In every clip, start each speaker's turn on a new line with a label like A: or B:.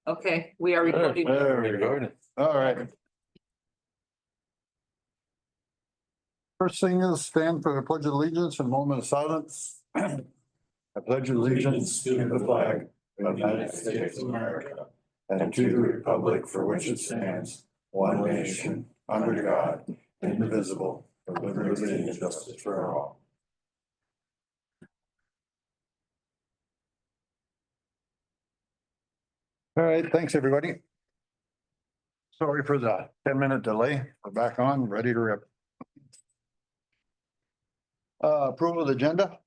A: Okay, we are recording.
B: There we go. All right. First thing is stand for the pledge of allegiance and moment of silence. I pledge allegiance to the flag of the United States of America and to the republic for which it stands, one nation, under God, indivisible, with liberty and justice for all. All right, thanks, everybody. Sorry for the 10-minute delay. We're back on, ready to rip. Approval of the agenda?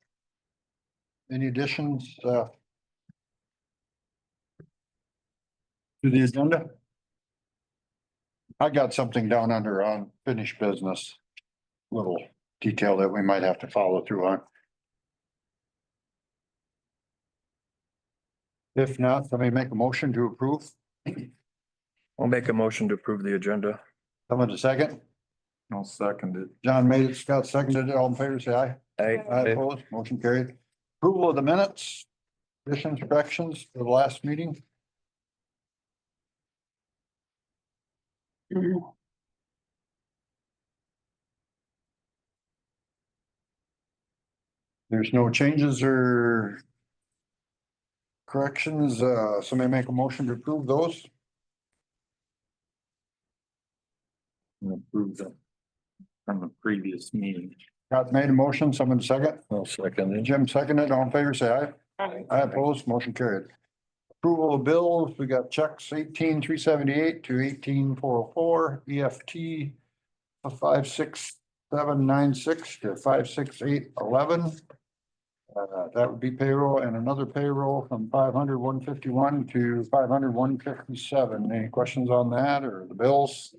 B: Any additions, to the agenda? I got something down under unfinished business. Little detail that we might have to follow through on. If not, let me make a motion to approve.
C: I'll make a motion to approve the agenda.
B: Someone to second?
C: I'll second it.
B: John made it, Scott seconded it. All in favor, say aye. Aye, opposed, motion carried. Approval of the minutes, additions, corrections for the last meeting. There's no changes or corrections. Somebody make a motion to approve those.
C: Approve them from the previous meeting.
B: Scott made a motion, someone second.
C: I'll second it.
B: Jim seconded. All in favor, say aye.
A: Aye.
B: I oppose, motion carried. Approval of bills, we got checks 18,378 to 18,404, EFT of 56796 to 56811. That would be payroll and another payroll from 500,151 to 500,157. Any questions on that or the bills?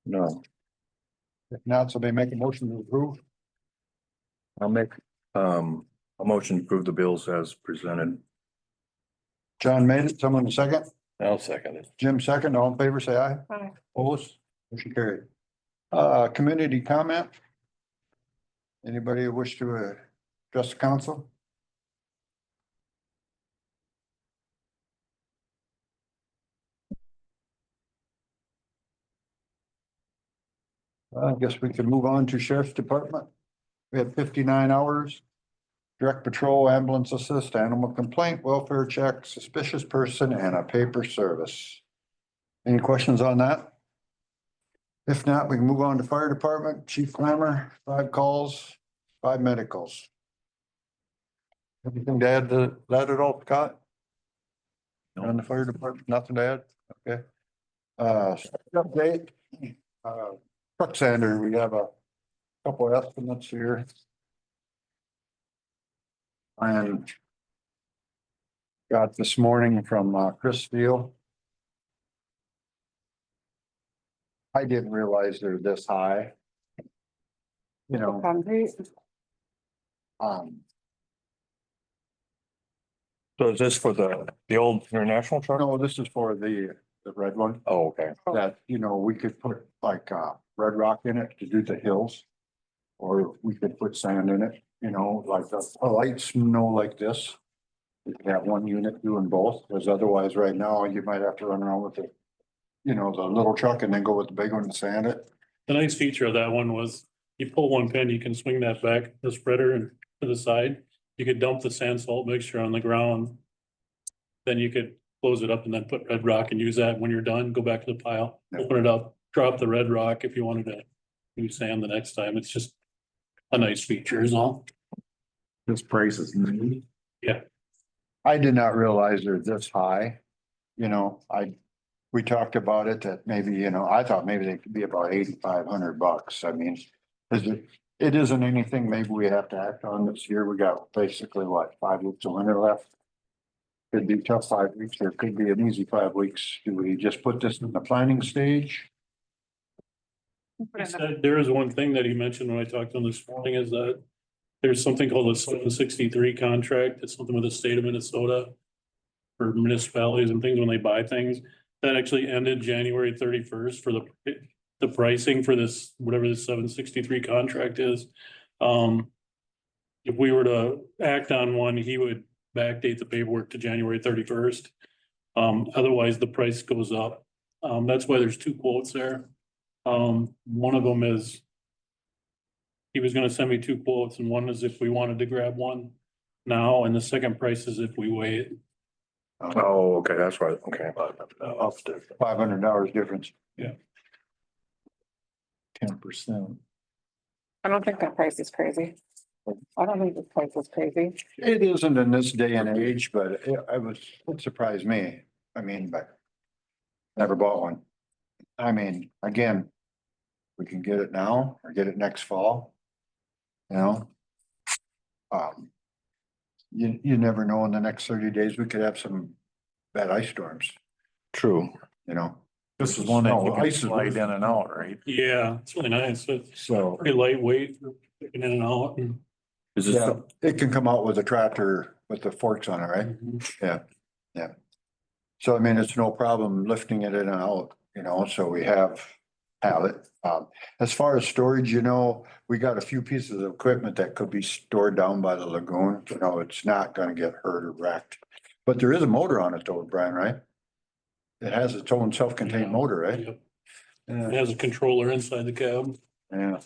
C: No,
B: If not, somebody make a motion to approve.
C: I'll make a motion to approve the bills as presented.
B: John made it, someone to second.
C: I'll second it.
B: Jim second, all in favor, say aye.
A: Aye.
B: Opposed, motion carried. Community comment? Anybody wish to address the council? I guess we can move on to Sheriff's Department. We have 59 hours. Direct patrol, ambulance assist, animal complaint, welfare check, suspicious person, and a paper service. Any questions on that? If not, we can move on to Fire Department. Chief Clammer, 5 calls, 5 medicals. Anything to add to that at all, Scott? On the Fire Department, nothing to add? Okay. Update. Truck sander, we have a couple of estimates here. And got this morning from Chris Steele. I didn't realize they're this high. You know,
C: So is this for the old international truck?
B: no, this is for the red one.
C: Oh, okay.
B: That, you know, we could put like red rock in it to do the hills. Or we could put sand in it, you know, like a light snow like this. You could have one unit doing both, because otherwise right now you might have to run around with the, you know, the little truck and then go with the big one and sand it.
D: The nice feature of that one was you pull one pin, you can swing that back, the spreader and to the side. You could dump the sand salt mixture on the ground. Then you could close it up and then put red rock and use that when you're done, go back to the pile, open it up, drop the red rock if you wanted to use sand the next time. It's just a nice feature is all.
C: This price is new.
B: I did not realize they're this high. You know, we talked about it that maybe, you know, I thought maybe they could be about $8,500. I mean, it isn't anything maybe we have to act on this year. We got basically what, 5 weeks of winter left? Could be tough 5 weeks, or it could be an easy 5 weeks. Do we just put this in the planning stage?
D: He said there is one thing that he mentioned when I talked to him this morning is that there's something called a 763 contract. It's something with the state of Minnesota for municipalities and things when they buy things. That actually ended January 31st for the pricing for this, whatever this 763 contract is. If we were to act on one, he would backdate the paperwork to January 31st. Otherwise the price goes up. That's why there's two quotes there. One of them is he was gonna send me two quotes, and one is if we wanted to grab one now, and the second price is if we wait.
C: Oh, okay, that's right, okay.
B: Up to $500 difference.
E: 10%.
A: I don't think that price is crazy. I don't think this price is crazy.
B: It isn't in this day and age, but it surprised me. I mean, but never bought one. I mean, again, we can get it now or get it next fall. You know? You never know, in the next 30 days, we could have some bad ice storms,
C: True.
B: you know?
E: This is one that you
B: No,
E: can
B: ice is-
E: slide in and out, right?
D: Yeah, it's really nice. It's
B: So,
D: pretty lightweight, picking in and out. And
C: Is this,
B: yeah, it can come out with a tractor with the forks on it, right? So I mean, it's no problem lifting it in and out, you know, so we have it. As far as storage, you know, we got a few pieces of equipment that could be stored down by the lagoon, you know, it's not gonna get hurt or wrecked. But there is a motor on it though, Brian, right? It has its own self-contained motor, right?
D: Yep. It
B: Yeah,
D: has a controller inside the cab.
B: yeah.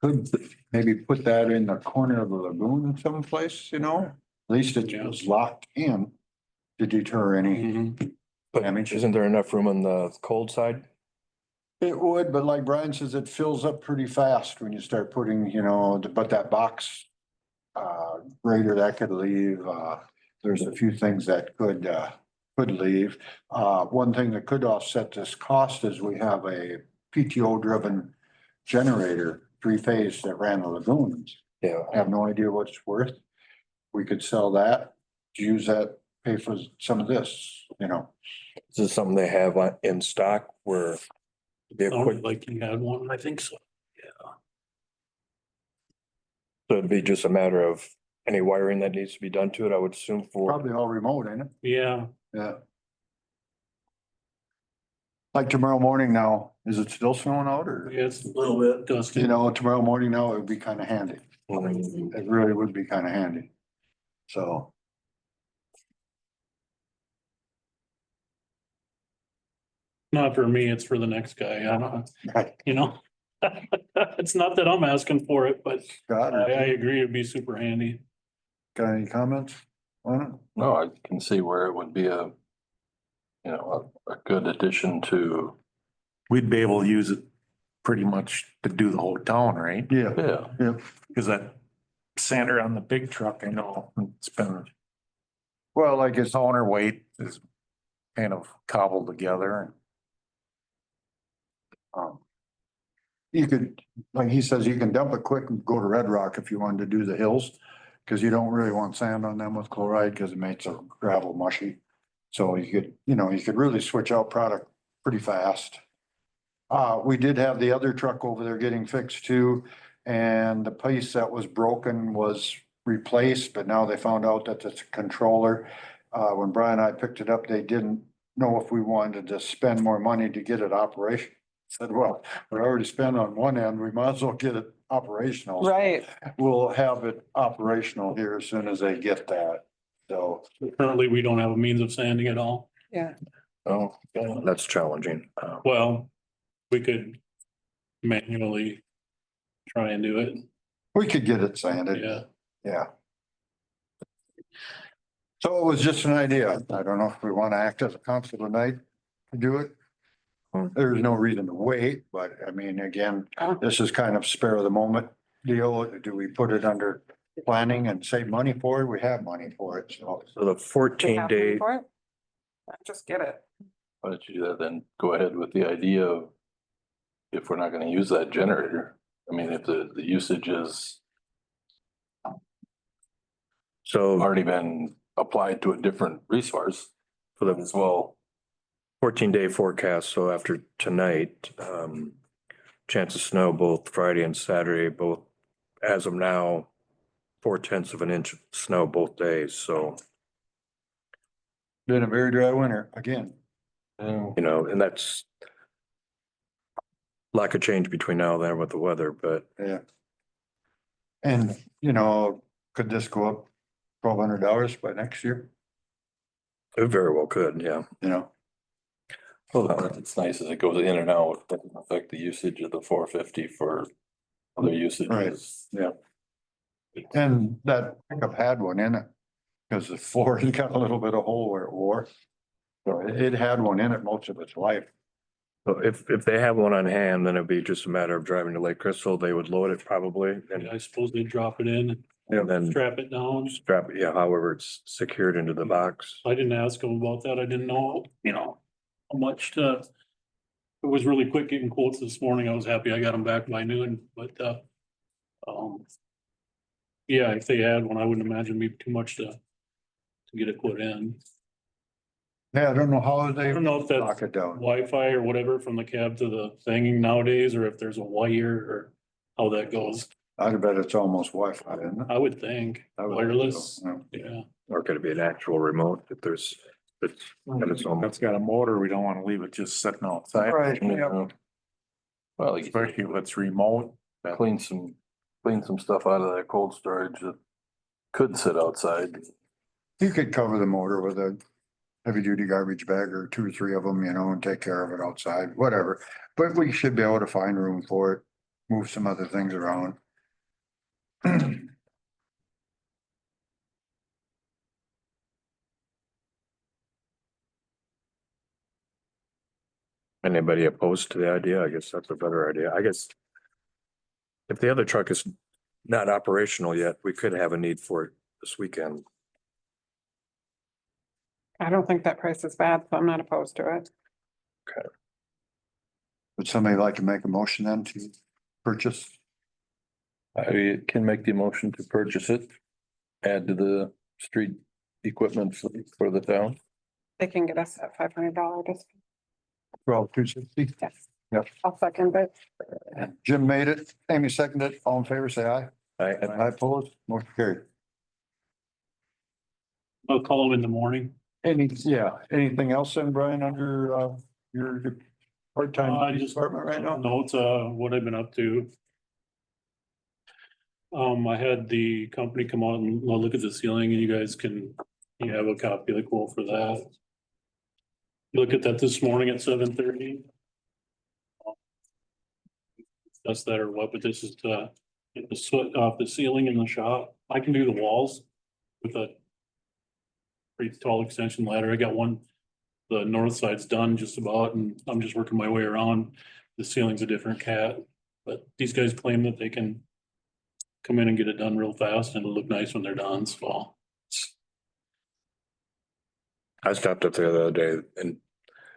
B: Could maybe put that in the corner of the lagoon someplace, you know, at least it was locked in to deter any.
D: Mhm.
C: but
B: damage.
C: isn't there enough room on the cold side?
B: It would, but like Brian says, it fills up pretty fast when you start putting, you know, but that box grader that could leave, there's a few things that could leave. One thing that could offset this cost is we have a PTO driven generator, 3-phase that ran the lagoons.
C: Yeah,
B: I have no idea what it's worth. We could sell that, use that, pay for some of this, you know.
C: is this something they have in stock where? Be a quick,
D: Sounded like you had one, I think so.
C: so it'd be just a matter of any wiring that needs to be done to it, I would assume for,
B: Probably all remote, ain't it?
D: Yeah,
B: Yeah. Like tomorrow morning now, is it still snowing out or,
D: yeah, it's a little bit dusty.
B: you know, tomorrow morning now, it would be kind of handy.
C: Mm,
B: It really would be kind of handy. So.
D: Not for me, it's for the next guy. I don't,
B: Right.
D: you know. It's not that I'm asking for it, but
B: Scott,
D: I
B: or
D: agree it'd be super handy.
B: got any comments on it?
F: No, I can see where it would be a good addition to,
E: We'd be able to use it pretty much to do the whole town, right?
B: Yeah,
F: yeah,
B: yeah.
E: Cause that sander on the big truck, I know, it's been,
B: Well, like it's,
E: counterweight is kind of cobbled together.
B: you could, like he says, you can dump it quick and go to Red Rock if you wanted to do the hills. Cause you don't really want sand on them with chloride, cause it makes a gravel mushy. So you could, you know, you could really switch out product pretty fast. We did have the other truck over there getting fixed too, and the piece that was broken was replaced, but now they found out that it's a controller. When Brian and I picked it up, they didn't know if we wanted to spend more money to get it operation. Said, well, we already spent on one end, we might as well get it operational.
A: Right.
B: We'll have it operational here as soon as they get that, so.
D: Currently, we don't have a means of sanding at all.
A: Yeah.
C: oh, that's challenging.
D: Well, we could manually try and do it.
B: We could get it sanded.
D: Yeah.
B: Yeah. So it was just an idea. I don't know if we want to act as a council tonight to do it. There's no reason to wait, but I mean, again, this is kind of spare of the moment deal. Do we put it under planning and save money for it? We have money for it, so.
C: So the
A: We
C: 14-day,
A: for it? Just get it.
F: why don't you do that, then go ahead with the idea of if we're not gonna use that generator, I mean, if the usage has
C: so
F: already been applied to a different resource,
C: for the
F: as well,
C: 14-day forecast, so after tonight, chance of snow both Friday and Saturday, both as of now, 0.4 of an inch of snow both days, so,
B: Been a very dry winter again.
C: you know, and that's lot could change between now and then with the weather, but
B: Yeah. And, you know, could this go up $1,200 by next year,
C: it very well could, yeah.
B: you know?
F: Well, it's nice as it goes in and out, it doesn't affect the usage of the 450 for other usages.
B: Yeah. And that pickup had one in it, because the floor has got a little bit of hole where it wore. So it had one in it most of its life.
C: So if they have one on hand, then it'd be just a matter of driving to Lake Crystal, they would load it probably
D: And I suppose they drop it in,
C: and then
D: strap it down.
C: strap, it, yeah, however it's secured into the box.
D: I didn't ask them about that. I didn't know, how much to. It was really quick getting quotes this morning. I was happy I got them back by noon, but, yeah, if they had one, I wouldn't imagine it'd be too much to get it put in.
B: Yeah, I don't know how they
D: I don't know if that's
B: lock it down.
D: Wi-Fi or whatever from the cab to the thing nowadays, or if there's a wire or how that goes.
B: I'd bet it's almost Wi-Fi, isn't it?
D: I would think
B: I would think so,
D: wireless,
B: yeah.
D: yeah.
C: Or could it be an actual remote if there's, if it's
E: If
C: almost,
E: it's got a motor, we don't wanna leave it just sitting outside.
B: Right, yeah.
F: Yeah. Well, like you said,
E: Especially if it's remote.
F: clean some stuff out of that cold storage that could sit outside.
B: You could cover the motor with a heavy duty garbage bag or 2 or 3 of them, you know, and take care of it outside, whatever. But we should be able to find room for it, move some other things around.
C: anybody opposed to the idea? I guess that's a better idea. I guess if the other truck is not operational yet, we could have a need for it this weekend.
A: I don't think that price is bad, so I'm not opposed to it.
B: Would somebody like to make a motion then to purchase?
F: I can make the motion to purchase it, add to the street equipment for the town.
A: They can get us that $500 discount.
B: 12,260.
A: Yes.
B: Yep.
A: I'll second it.
B: Jim made it, Amy seconded it, all in favor, say aye. I oppose, motion carried.
D: I'll call them in the morning.
B: Anything else then, Brian, under your part-time
D: Just
B: department right now?
D: notes, what I've been up to. I had the company come out and look at the ceiling and you guys you have a copy of the quote for that. Look at that this morning at 7:30. That's that or what, but this is to get the soot off the ceiling in the shop. I can do the walls with a pretty tall extension ladder. I got one, the north side's done just about, and I'm just working my way around. The ceiling's a different cat, but these guys claim that they can come in and get it done real fast and it'll look nice when they're done, so.
C: I stopped up there the other day and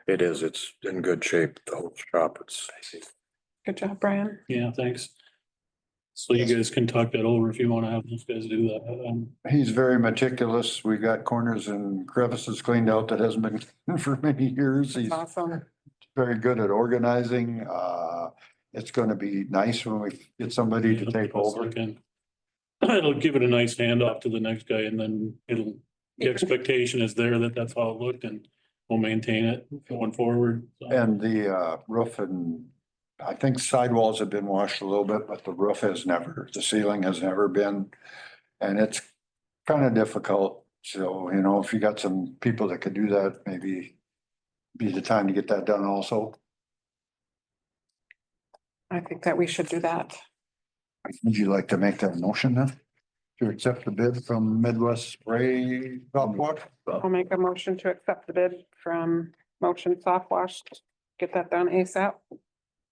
C: it's in good shape, the whole shop. It's,
A: Good job, Brian.
D: Yeah, thanks. So you guys can talk that over if you wanna have those guys do that.
B: He's very meticulous. We got corners and crevices cleaned out that hasn't been cleaned for many years. He's
A: Awesome.
B: very good at organizing. It's gonna be nice when we get somebody to take over.
D: It'll give it a nice handoff to the next guy and then the expectation is there that that's how it looked and we'll maintain it going forward. So,
B: And the roof and I think sidewalls have been washed a little bit, but the roof has never, the ceiling has never been. And it's kind of difficult. So, you know, if you got some people that could do that, maybe be the time to get that done also.
A: I think that we should do that.
B: Would you like to make that motion then? To accept the bid from Midwest Spray Softwash?
A: I'll make a motion to accept the bid from Motion Soft Wash. Get that done ASAP.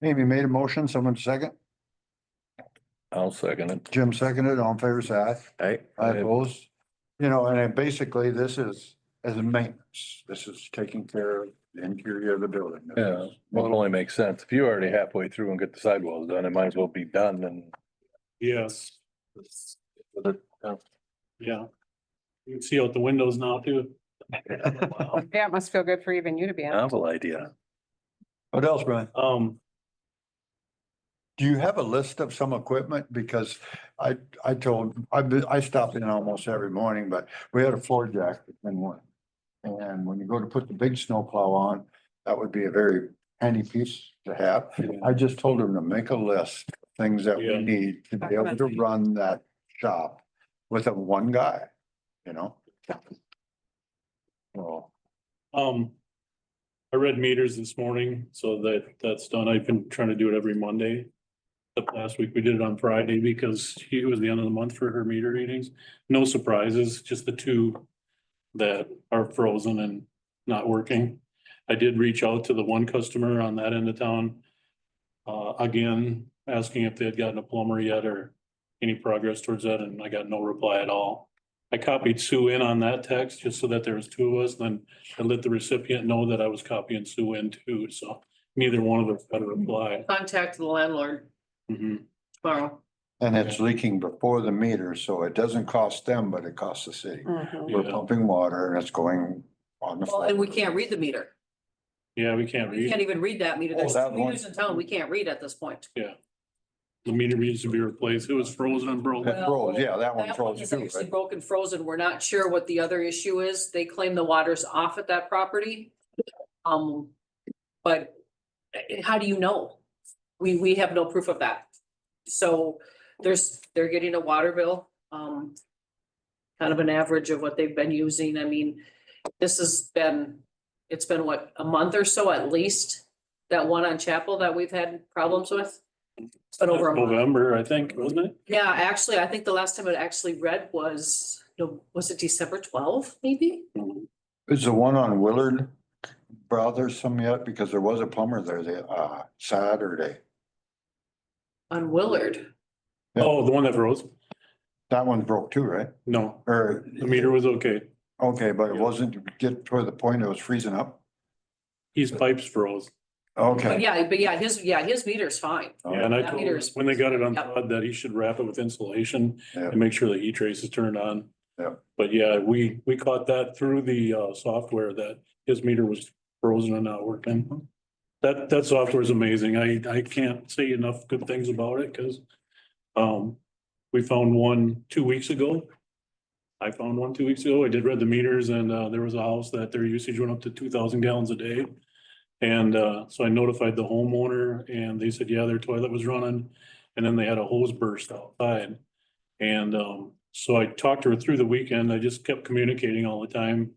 B: Amy made a motion, someone second,
F: I'll second it.
B: Jim seconded, all in favor, say aye.
C: hey,
B: I oppose. You know, and then basically this is as a maintenance, this is taking care of the interior of the building.
F: Yeah, well, it only makes sense. If you're already halfway through and get the sidewalls done, it might as well be done and.
D: yes,
F: With it,
D: yeah. You can see out the windows now too.
F: Wow,
A: Yeah, it must feel good for even you to be in.
F: novel idea.
B: What else, Brian? Do you have a list of some equipment? Because I stop in almost every morning, but we had a floor jack and one. And when you go to put the big snowplow on, that would be a very handy piece to have. I just told him to make a list, of things that we
D: Yeah.
B: need to be able to run that shop with a one guy, you know? Well,
D: I read meters this morning, so that's done. I've been trying to do it every Monday. The last week we did it on Friday because it was the end of the month for her meter readings. No surprises, just the two that are frozen and not working. I did reach out to the one customer on that end of town. Again, asking if they had gotten a plumber yet or any progress towards that, and I got no reply at all. I copied Sue in on that text just so that there was two of us, then I let the recipient know that I was copying Sue in too, so neither one of us got a reply.
G: Contact the landlord
D: Mhm.
G: tomorrow.
B: and it's leaking before the meter, so it doesn't cost them, but it costs the city.
A: Mhm.
B: We're
D: Yeah.
B: pumping water and it's going on the.
G: Well, and we can't read the meter.
D: Yeah, we can't
G: We can't
D: read.
G: even read that meter.
B: Oh,
G: There's
B: that
G: two meters in town we can't read at this point.
D: The meter needs to be replaced. It was frozen and broken.
B: It froze, yeah, that one
G: That
B: froze
G: is
B: too,
G: actually
B: right?
G: broken, frozen. We're not sure what the other issue is. They claim the water's off at that property. But how do you know? We have no proof of that. So they're getting a water bill, kind of an average of what they've been using. I mean, it's been what, a month or so at least? That one on Chapel that we've had problems with? It's been over a month.
D: November, I think, wasn't it?
G: Yeah, actually, I think the last time it actually read was, no, was it December 12th, maybe?
B: Is the one on Willard Brothers some yet? Because there was a plumber there Saturday.
G: On Willard.
B: Yeah.
D: Oh, the one that froze?
B: That one broke too, right?
D: No,
B: Or,
D: the meter was okay.
B: okay, but it wasn't get to the point it was freezing up?
D: His pipes froze.
B: Okay.
G: But his meter's fine.
D: Yeah, and I
G: That
D: told
G: meter
D: him
G: is-
D: when they got it
G: Yep.
D: unplugged that he should wrap it with insulation
B: Yeah.
D: and make sure the heat trace is turned on.
B: Yeah.
D: But yeah, we caught that through the software that his meter was frozen and not working. That software is amazing. I can't say enough good things about it because we found one 2 weeks ago. I found one 2 weeks ago. I did read the meters and there was a house that their usage went up to 2,000 gallons a day. And so I notified the homeowner and they said, yeah, their toilet was running. And then they had a hose burst outside. And so I talked to her through the weekend. I just kept communicating all the time.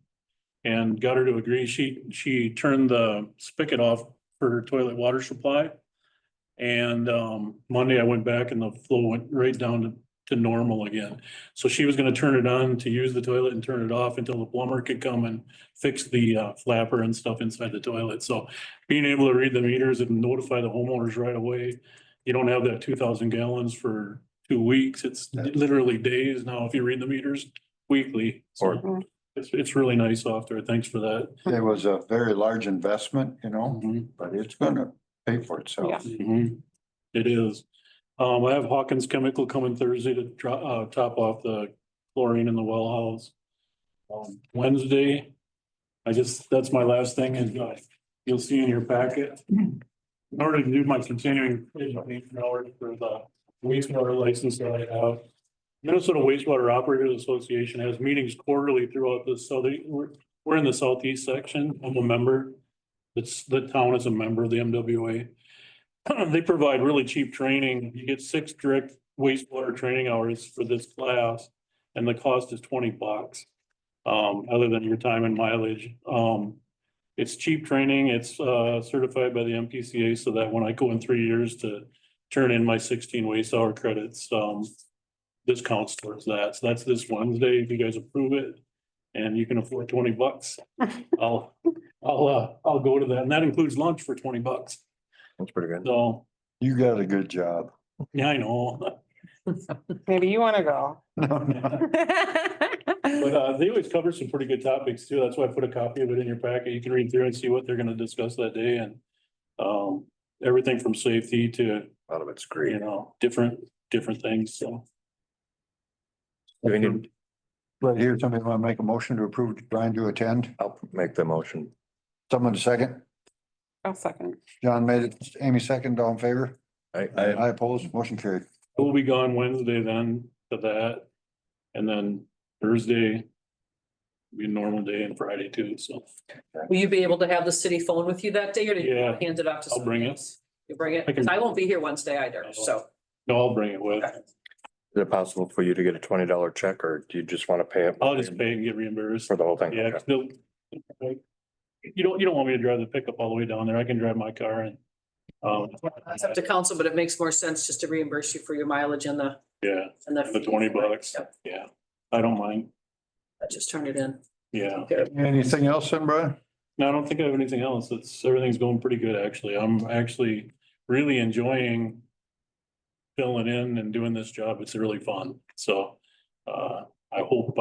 D: And got her to agree. She turned the spigot off for her toilet water supply. And Monday I went back and the flow went right down to normal again. So she was gonna turn it on to use the toilet and turn it off until the plumber could come and fix the flapper and stuff inside the toilet. So being able to read the meters and notify the homeowners right away, you don't have that 2,000 gallons for 2 weeks. It's literally days now if you read the meters weekly. So it's really nice software. Thanks for that.
B: It was a very large investment, you know, but it's gonna pay for itself.
A: Yeah.
D: Mhm. It is. I have Hawkins Chemical coming Thursday to top off the chlorine in the well house. Wednesday, that's my last thing and you'll see in your packet. In order to do my continuing education hours for the wastewater license that I have. Minnesota Wastewater Operators Association has meetings quarterly throughout the southern, we're in the southeast section. I'm a member. The town is a member of the MWA. They provide really cheap training. You get 6 direct wastewater training hours for this class. And the cost is $20. Other than your time and mileage. It's cheap training. It's certified by the MPCA so that when I go in 3 years to turn in my 16 waste hour credits, this counts towards that. So that's this Wednesday. If you guys approve it and you can afford $20, I'll go to that. And that includes lunch for $20.
C: That's pretty good.
D: So,
B: You got a good job.
D: yeah, I know.
A: Maybe you wanna go.
D: But they always cover some pretty good topics too. That's why I put a copy of it in your packet. You can read through and see what they're gonna discuss that day and everything from safety to,
C: A lot of it's great.
D: different things, so.
C: Do we need,
B: Right here, somebody want to make a motion to approve Brian to attend?
C: I'll make the motion.
B: Someone to second?
A: I'll second.
B: John made it, Amy second, all in favor?
C: I,
B: I oppose, motion carried.
D: We'll be gone Wednesday then to that. And then Thursday, be a normal day and Friday too, so
G: Will you be able to have the city phone with you that day or do you
D: Yeah,
G: hand it off to
D: I'll bring
G: somebody
D: it.
G: else? You bring it?
D: I can-
G: Cause I won't be here Wednesday either, so.
D: no, I'll bring it with.
C: Is it possible for you to get a $20 check or do you just want to pay it?
D: I'll just pay and get reimbursed.
C: For the whole thing?
D: Yeah,
C: Okay.
D: 'cause you don't want me to drive the pickup all the way down there. I can drive my car and,
G: That's up to council, but it makes more sense just to reimburse you for your mileage and
D: yeah,
G: the.
D: the 20 bucks.
G: Yep,
D: Yeah, I don't mind.
G: I just turned it in.
D: Yeah.
B: Anything else then, Brian?
D: No, I don't think I have anything else. Everything's going pretty good, actually. I'm actually really enjoying filling in and doing this job. It's really fun. So, I hope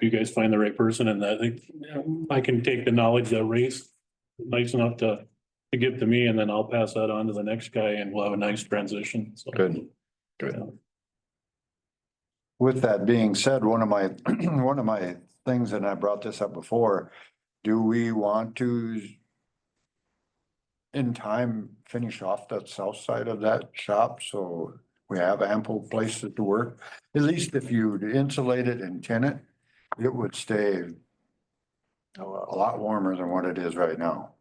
D: you guys find the right person and that I can take the knowledge that Ray's nice enough to give to me and then I'll pass that on to the next guy and we'll have a nice transition. So.
C: Good.
D: Yeah.
B: With that being said, one of my, one of my things, and I brought this up before, do we want to in time finish off that south side of that shop so we have ample places to work? At least if you insulate it and tin it, it would stay a lot warmer than what it is right now.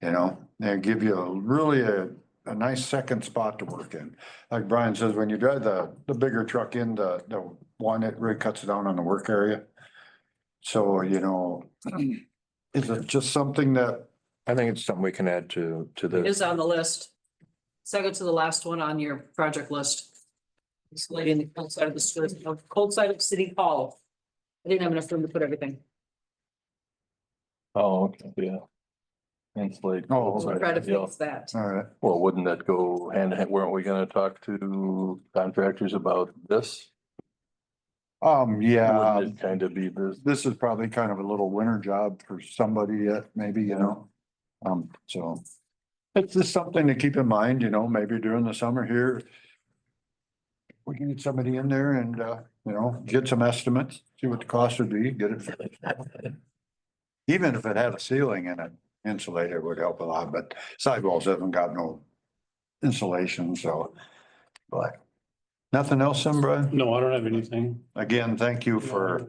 B: You know, and give you really a nice second spot to work in. Like Brian says, when you drive the bigger truck in, the one, it really cuts down on the work area. So, you know, is it just something that,
C: I think it's something we can add to
G: It
C: this.
G: is on the list. Second to the last one on your project list. It's laid in the cold side of the street, cold side of City Hall. I didn't have enough room to put everything.
F: Oh, okay, yeah. Insulate.
B: Oh,
G: So
B: okay.
G: try to
F: Yeah.
G: fix that.
B: all right,
F: Well, wouldn't that go hand in hand? Weren't we gonna talk to contractors about this?
B: yeah,
F: Wouldn't it kind of be this?
B: this is probably kind of a little winter job for somebody that maybe, you know. So it's just something to keep in mind, you know, maybe during the summer here. We can get somebody in there and, you know, get some estimates, see what the cost would be, get it. Even if it had a ceiling in it, insulator would help a lot, but sidewalls haven't got no insulation, so. But nothing else, then, Brian?
D: No, I don't have anything.
B: Again, thank you for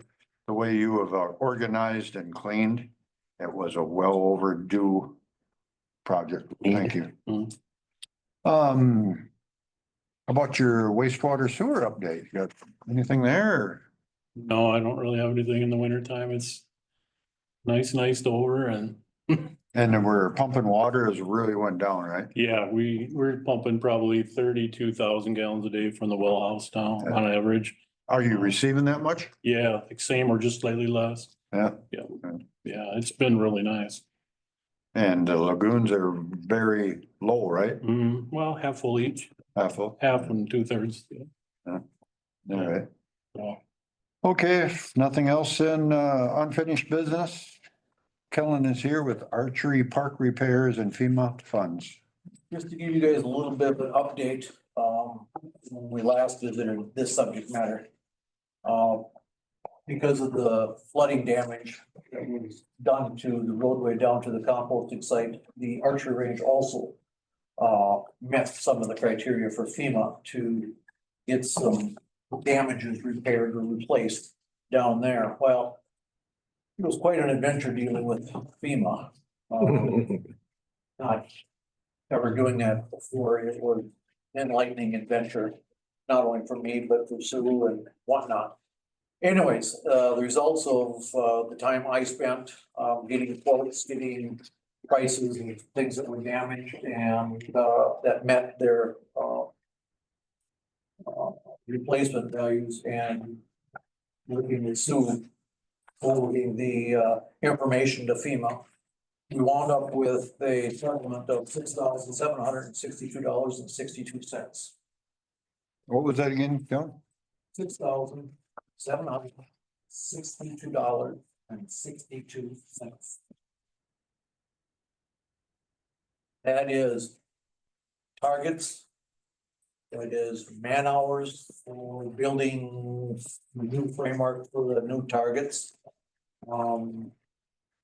B: the way you have organized and cleaned. It was a well overdue project. Thank you.
D: Mhm.
B: How about your wastewater sewer update? You got anything there?
D: No, I don't really have anything in the winter time. It's nice over and
B: And then we're pumping water has really went down, right?
D: yeah, we're pumping probably 32,000 gallons a day from the well house now on average.
B: Are you receiving that much?
D: Yeah, like same or just slightly less.
B: Yeah.
D: Yeah, it's been really nice.
B: And the lagoons are very low, right?
D: Well, half full each,
B: Half full.
D: half and 2/3.
B: All right.
D: So,
B: Okay, if nothing else in unfinished business. Kellen is here with archery park repairs and FEMA funds.
H: Just to give you guys a little bit of an update, when we last visited this subject matter. Because of the flooding damage that was done to the roadway down to the composting site, the archery range also met some of the criteria for FEMA to get some damages repaired or replaced down there. Well, it was quite an adventure dealing with FEMA. Not ever doing that before. It was an enlightening adventure, not only for me, but for Sue and whatnot. Anyways, the results of the time I spent getting quotes, getting prices and things that were damaged and that met their replacement values, and looking with Sue forwarding the information to FEMA. We wound up with a settlement of $6,762.62.
B: What was that again, Kellen?
H: $6,762.62. That is targets. That is man hours for building the new framework for the new targets.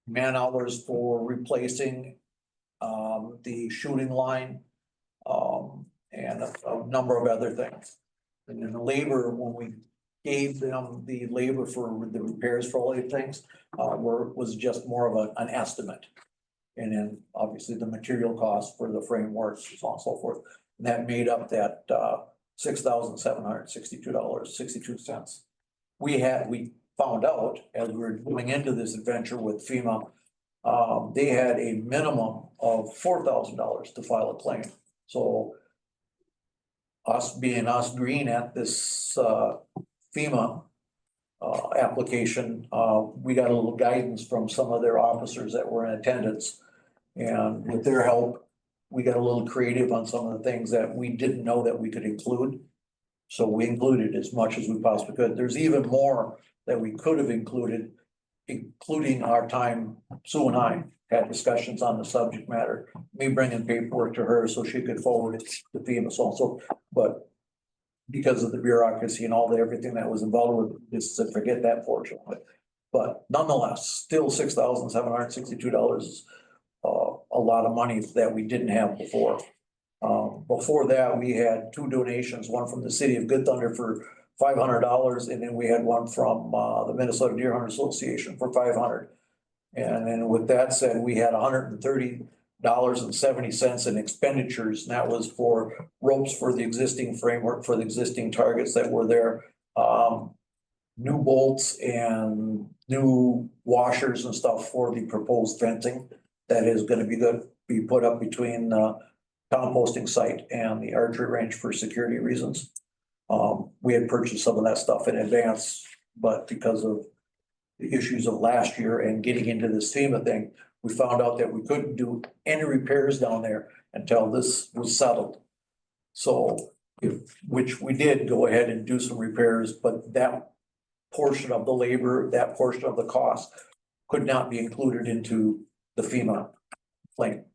H: Man hours for replacing the shooting line. And a number of other things. And then the labor, when we gave them the labor for the repairs for all these things, was just more of an estimate. And then obviously the material cost for the framework, so on and so forth. And that made up that $6,762.62. We found out as we were going into this adventure with FEMA, they had a minimum of $4,000 to file a claim. So us being us green at this FEMA application, we got a little guidance from some of their officers that were in attendance. And with their help, we got a little creative on some of the things that we didn't know that we could include. So we included as much as we possibly could. There's even more that we could have included, including our time, Sue and I had discussions on the subject matter, me bringing paperwork to her so she could forward it to FEMA, so on, so, but because of the bureaucracy and all the, everything that was involved with this, to forget that portion of it. But nonetheless, still $6,762 is a lot of money that we didn't have before. Before that, we had two donations, one from the city of Good Thunder for $500, and then we had one from the Minnesota Deer Hunter Association for $500. And then with that said, we had $130.70 in expenditures, and that was for ropes for the existing framework, for the existing targets that were there. New bolts and new washers and stuff for the proposed fencing that is gonna be put up between composting site and the archery range for security reasons. We had purchased some of that stuff in advance, but because of the issues of last year and getting into this FEMA thing, we found out that we couldn't do any repairs down there until this was settled. So, which we did go ahead and do some repairs, but that portion of the labor, that portion of the cost could not be included into the FEMA claim.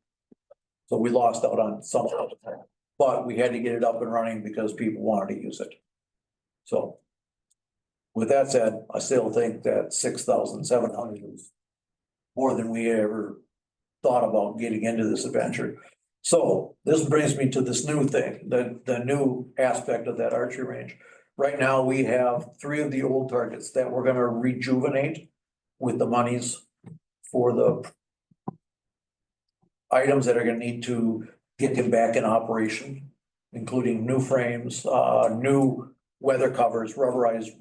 H: So we lost out on some of it, but we had to get it up and running because people wanted to use it. So with that said, I still think that $6,700 is more than we ever thought about getting into this adventure. So this brings me to this new thing, the new aspect of that archery range. Right now, we have 3 of the old targets that we're gonna rejuvenate with the monies for the items that are gonna need to get them back in operation, including new frames, new weather covers, rubberized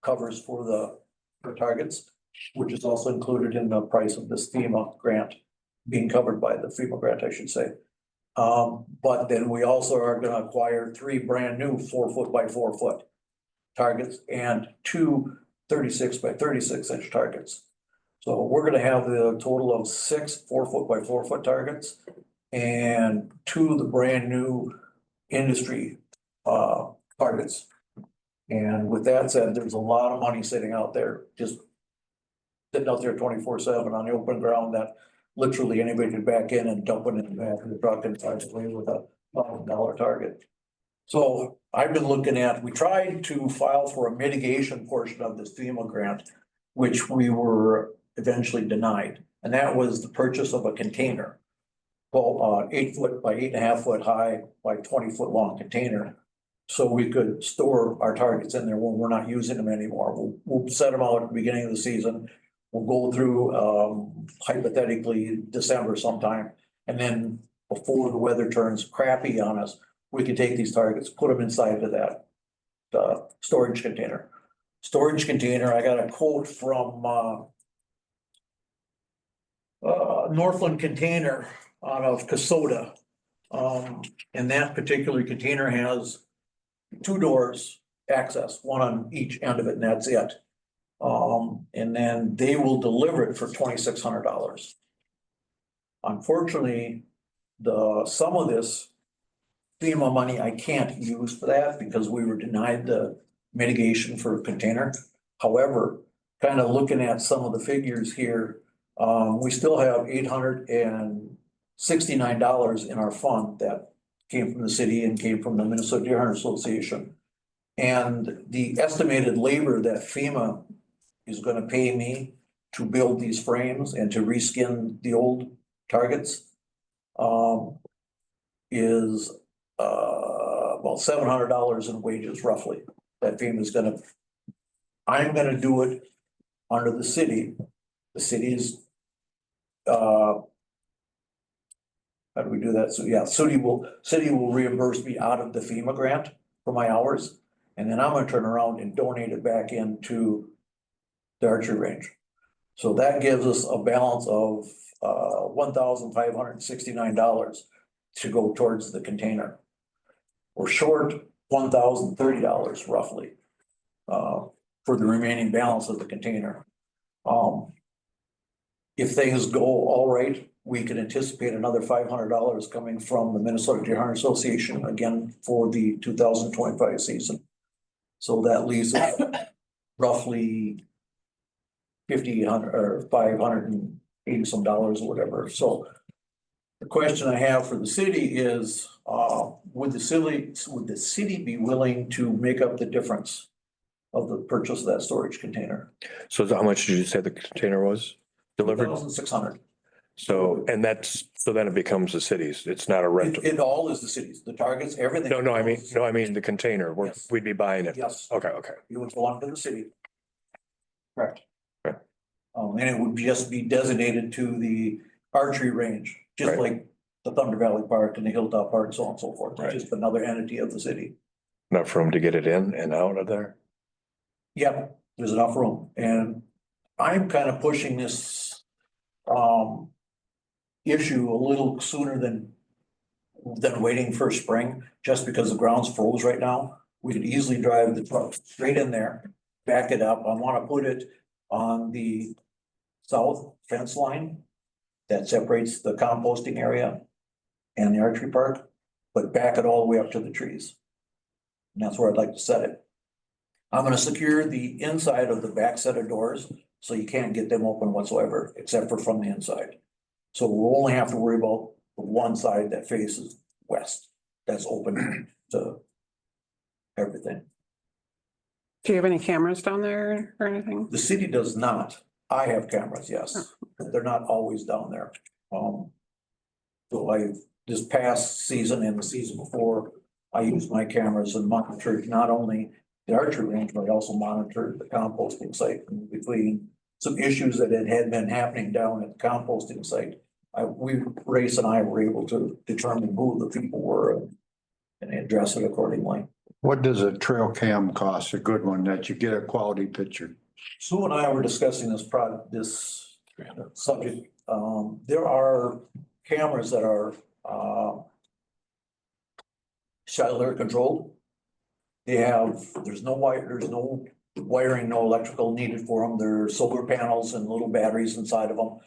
H: covers for the targets, which is also included in the price of this FEMA grant, being covered by the FEMA grant, I should say. But then we also are gonna acquire 3 brand new 4-foot by 4-foot targets and 2 36 by 36 inch targets. So we're gonna have the total of 6 4-foot by 4-foot targets and 2 of the brand new industry targets. And with that said, there's a lot of money sitting out there, just sitting out there 24/7 on the open ground that literally anybody could back in and dump it in the back of the truck and find away with a $1,000 target. So I've been looking at, we tried to file for a mitigation portion of this FEMA grant, which we were eventually denied. And that was the purchase of a container. Well, 8-foot by 8.5-foot high by 20-foot long container. So we could store our targets in there when we're not using them anymore. We'll set them out at the beginning of the season. We'll go through hypothetically December sometime. And then before the weather turns crappy on us, we can take these targets, put them inside of that storage container. Storage container, I got a quote from Northland Container out of Kasota. And that particular container has 2 doors access, one on each end of it, and that's it. And then they will deliver it for $2,600. Unfortunately, some of this FEMA money I can't use for that because we were denied the mitigation for a container. However, kind of looking at some of the figures here, we still have $869 in our fund that came from the city and came from the Minnesota Deer Hunter Association. And the estimated labor that FEMA is gonna pay me to build these frames and to reskin the old targets is about $700 in wages roughly that FEMA is gonna I'm gonna do it under the city. The city is, how do we do that? So, yeah, city will reimburse me out of the FEMA grant for my hours. And then I'm gonna turn around and donate it back into the archery range. So that gives us a balance of $1,569 to go towards the container. We're short $1,030 roughly for the remaining balance of the container. If things go all right, we can anticipate another $500 coming from the Minnesota Deer Hunter Association again for the 2025 season. So that leaves us roughly 5,100 or $580 some or whatever. So the question I have for the city is, would the city be willing to make up the difference of the purchase of that storage container?
C: So how much did you say the container was delivered?
H: 1,600.
C: So, and so then it becomes the city's. It's not a rental.
H: It all is the city's, the targets, everything.
C: No, I mean the container.
H: Yes.
C: We'd be buying it.
H: Yes,
C: Okay.
H: it would belong to the city. Correct.
C: Right.
H: And it would just be designated to the archery range, just
C: Right.
H: like the Thunder Valley Park and the Hilltop Park, so on and so forth.
C: Right.
H: It's just another entity of the city.
C: Enough room to get it in and out of there.
H: Yep, there's enough room, and I'm kind of pushing this issue a little sooner than waiting for spring, just because the ground's froze right now. We could easily drive the truck straight in there, back it up. I want to put it on the south fence line that separates the composting area and the archery park, but back it all the way up to the trees. And that's where I'd like to set it. I'm gonna secure the inside of the back set of doors, so you can't get them open whatsoever, except for from the inside. So we'll only have to worry about the one side that faces west, that's open to everything.
A: Do you have any cameras down there or anything?
H: The city does not. I have cameras, yes, but they're not always down there. So this past season and the season before, I used my cameras and monitored not only the archery range, but I also monitored the composting site. And between some issues that had been happening down at the composting site, Race and I were able to determine who the people were and address it accordingly.
B: What does a trail cam cost? A good one that you get a quality picture?
H: Sue and I were discussing this subject. There are cameras that are cellular controlled. There's no wiring, no electrical needed for them. There are solar panels and little batteries inside of them.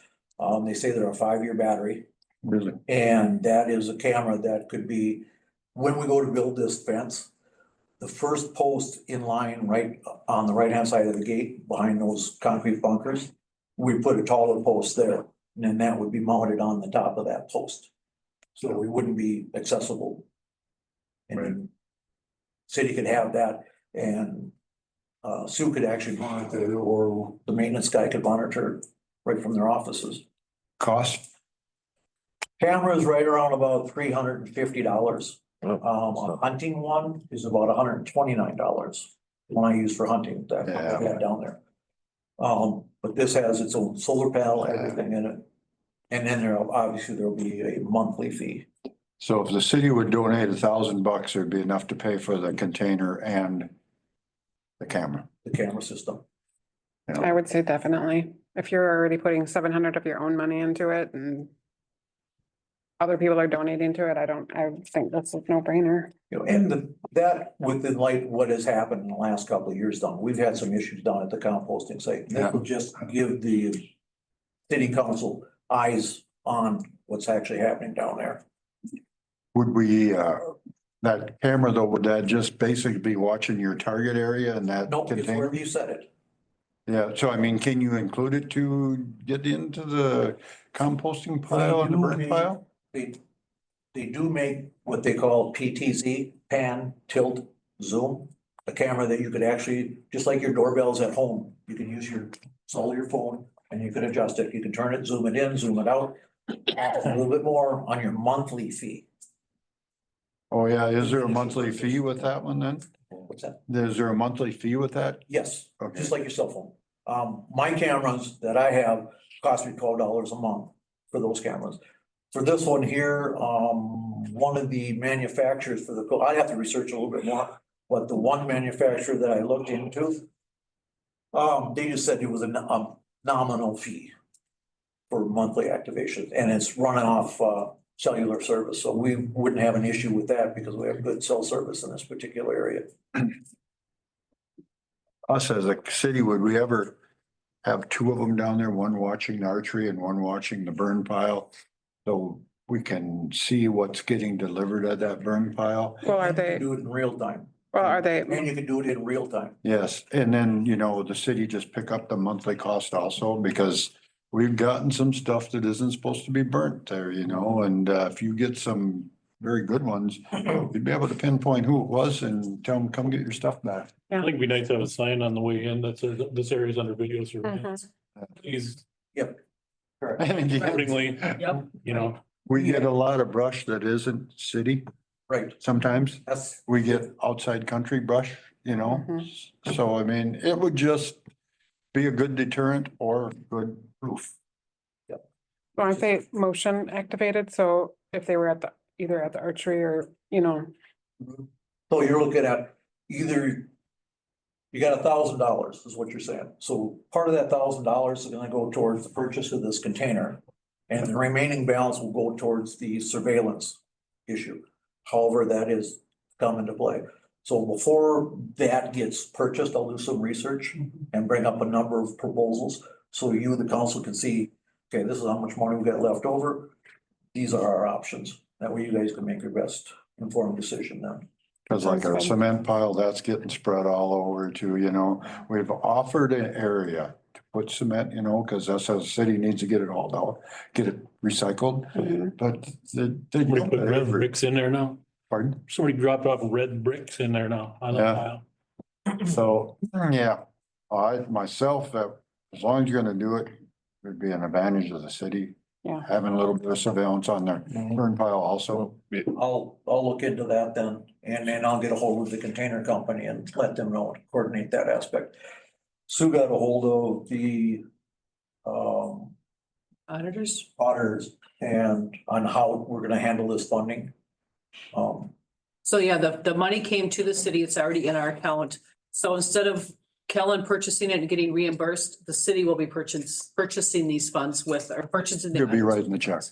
H: They say they're a 5-year battery.
B: Really?
H: And that is a camera that could be, when we go to build this fence, the first post in line right on the right-hand side of the gate behind those concrete bunkers, we put a taller post there, and then that would be mounted on the top of that post. So we wouldn't be accessible. And then city could have that, and Sue could actually monitor, or the maintenance guy could monitor right from their offices.
B: Cost?
H: Camera is right around about $350.
C: Oh,
H: A hunting one is about $129. One I use for hunting that I had down there. But this has its own solar panel, everything in it. And then there'll be a monthly fee.
B: So if the city would donate $1,000, it'd be enough to pay for the container and the camera.
H: The camera system.
A: I would say definitely. If you're already putting 700 of your own money into it and other people are donating to it, I think that's a no-brainer.
H: You know, and that within like what has happened in the last couple of years down, we've had some issues down at the composting site.
B: Yeah.
H: That would just give the city council eyes on what's actually happening down there.
B: Would we, that camera though, would that just basically be watching your target area and that
H: No, it's
B: container?
H: wherever you set it.
B: Yeah, so I mean, can you include it to get into the composting pile and the burn pile?
H: They do make what they call PTZ, pan, tilt, zoom. A camera that you could actually, just like your doorbells at home, you can use your phone and you can adjust it. You can turn it, zoom it in, zoom it out. A little bit more on your monthly fee.
B: Oh, yeah, is there a monthly fee with that one then?
H: What's that?
B: Is there a monthly fee with that?
H: Yes,
B: Okay.
H: just like your cell phone. My cameras that I have cost me $12 a month for those cameras. For this one here, one of the manufacturers for the, I'd have to research a little bit more, but the one manufacturer that I looked into, they just said it was a nominal fee for monthly activation, and it's running off, cellular service, so we wouldn't have an issue with that because we have good cell service in this particular area.
B: Us as a city, would we ever have two of them down there, one watching the archery and one watching the burn pile? So we can see what's getting delivered at that burn pile?
A: Well, are
H: And you can
A: they,
H: Do it in real time.
A: well, are they,
H: And you can do it in real time.
B: Yes, and then, the city just pick up the monthly cost also, because we've gotten some stuff that isn't supposed to be burnt there, and if you get some very good ones, you'd be able to pinpoint who it was and tell them, come get your stuff back.
D: I think it'd be nice to have a sign on the way in that says this area is under video
A: Mhm.
D: surveillance. Please accordingly,
G: Yep.
B: We get a lot of brush that isn't city
H: Right,
B: sometimes.
H: that's,
B: We get outside country brush,
A: Mhm.
B: so I mean, it would just be a good deterrent or good proof.
A: aren't they motion activated? So if they were either at the archery or,
H: so you're looking at either. You got $1,000 is what you're saying. So part of that $1,000 is gonna go towards the purchase of this container. And the remaining balance will go towards the surveillance issue. However, that is come into play. So before that gets purchased, I'll do some research and bring up a number of proposals. So you, the council, can see, okay, this is how much money we got left over. These are our options. That way you guys can make your best informed decision then.
B: Cause like our cement pile, that's getting spread all over too, we've offered an area to put cement, cause us as a city needs to get it all out, get it recycled,
A: Mhm.
B: but they
D: somebody
B: dump
D: put
B: it
D: red
B: every,
D: bricks in there now.
B: pardon?
D: Somebody dropped off red bricks in there now on the
B: Yeah.
D: pile.
B: So, yeah, myself, that as long as you're gonna do it, would be an advantage of the city.
A: Yeah.
B: Having a little bit of surveillance on their burn pile also.
H: I'll look into that then, and then I'll get a hold of the container company and let them know, and coordinate that aspect. Sue got a hold of the
G: Auditors?
H: auditors and on how we're gonna handle this funding.
G: So yeah, the money came to the city. It's already in our account. So instead of Kellen purchasing it and getting reimbursed, the city will be purchasing these funds or purchasing. the
B: You'll be
G: items.
B: writing the check.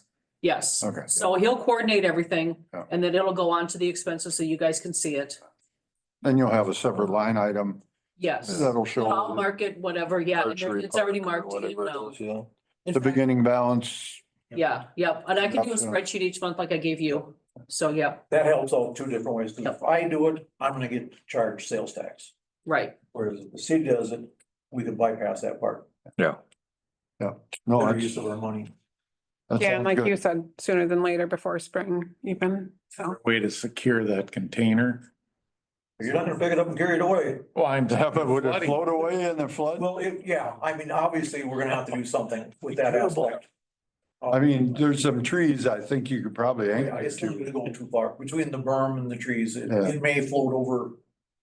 G: Yes.
B: Okay.
G: So he'll coordinate everything
B: Yeah.
G: and then it'll go on to the expenses so you guys can see it.
B: Then you'll have a separate line item
G: Yes.
B: that'll show.
G: I'll mark it, whatever, yeah, and
F: Archery
G: it's already
F: park or
G: marked, you
F: whatever it
G: know.
F: is, yeah.
G: In
B: The
G: fact,
B: beginning balance.
G: Yeah, yep, and I can do a
B: That's,
G: spreadsheet each month like I gave you, so, yeah,
H: That helps out two different ways. If I do it, I'm gonna get charged sales tax.
G: right.
H: Whereas if the city does it, we can bypass that part.
B: No,
H: Better use
B: that's.
H: of our money.
B: that
A: Yeah, and
B: sounds
A: like
B: good.
A: you said, sooner than later before spring even, so.
E: Way to secure that container.
H: You're not gonna pick it up and carry it away.
E: Well, I'm.
B: Yeah, but would it
E: flooding.
B: float away in the flood?
H: Well, yeah, I mean, obviously, we're gonna have to do something with that aspect.
B: I mean, there's some trees I think you could probably
H: Yeah,
B: anchor
H: it's
B: it
H: not
B: to.
H: gonna go too far. Between the berm and the trees,
B: Yeah.
H: it may float over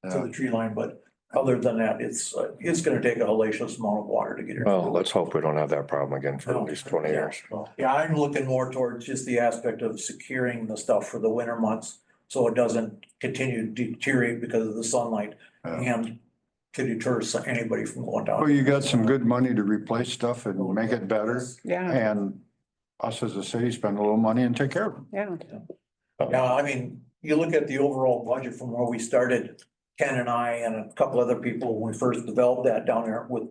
H: to
B: Yeah.
H: the tree line, but other than that, it's gonna take a hellacious amount of water to get it.
C: Well, let's hope we don't have that problem again for at least 20
H: Yeah,
C: years.
H: well, yeah, I'm looking more towards just the aspect of securing the stuff for the winter months. So it doesn't continue to deteriorate because of the sunlight
B: Yeah.
H: and to deter anybody from going down.
B: Well, you got some good money to replace stuff and make it better,
A: Yeah,
B: and us as a city spend a little money and take care of them.
A: yeah.
H: Yeah, I mean, you look at the overall budget from where we started, Ken and I and a couple other people, when we first developed that down there with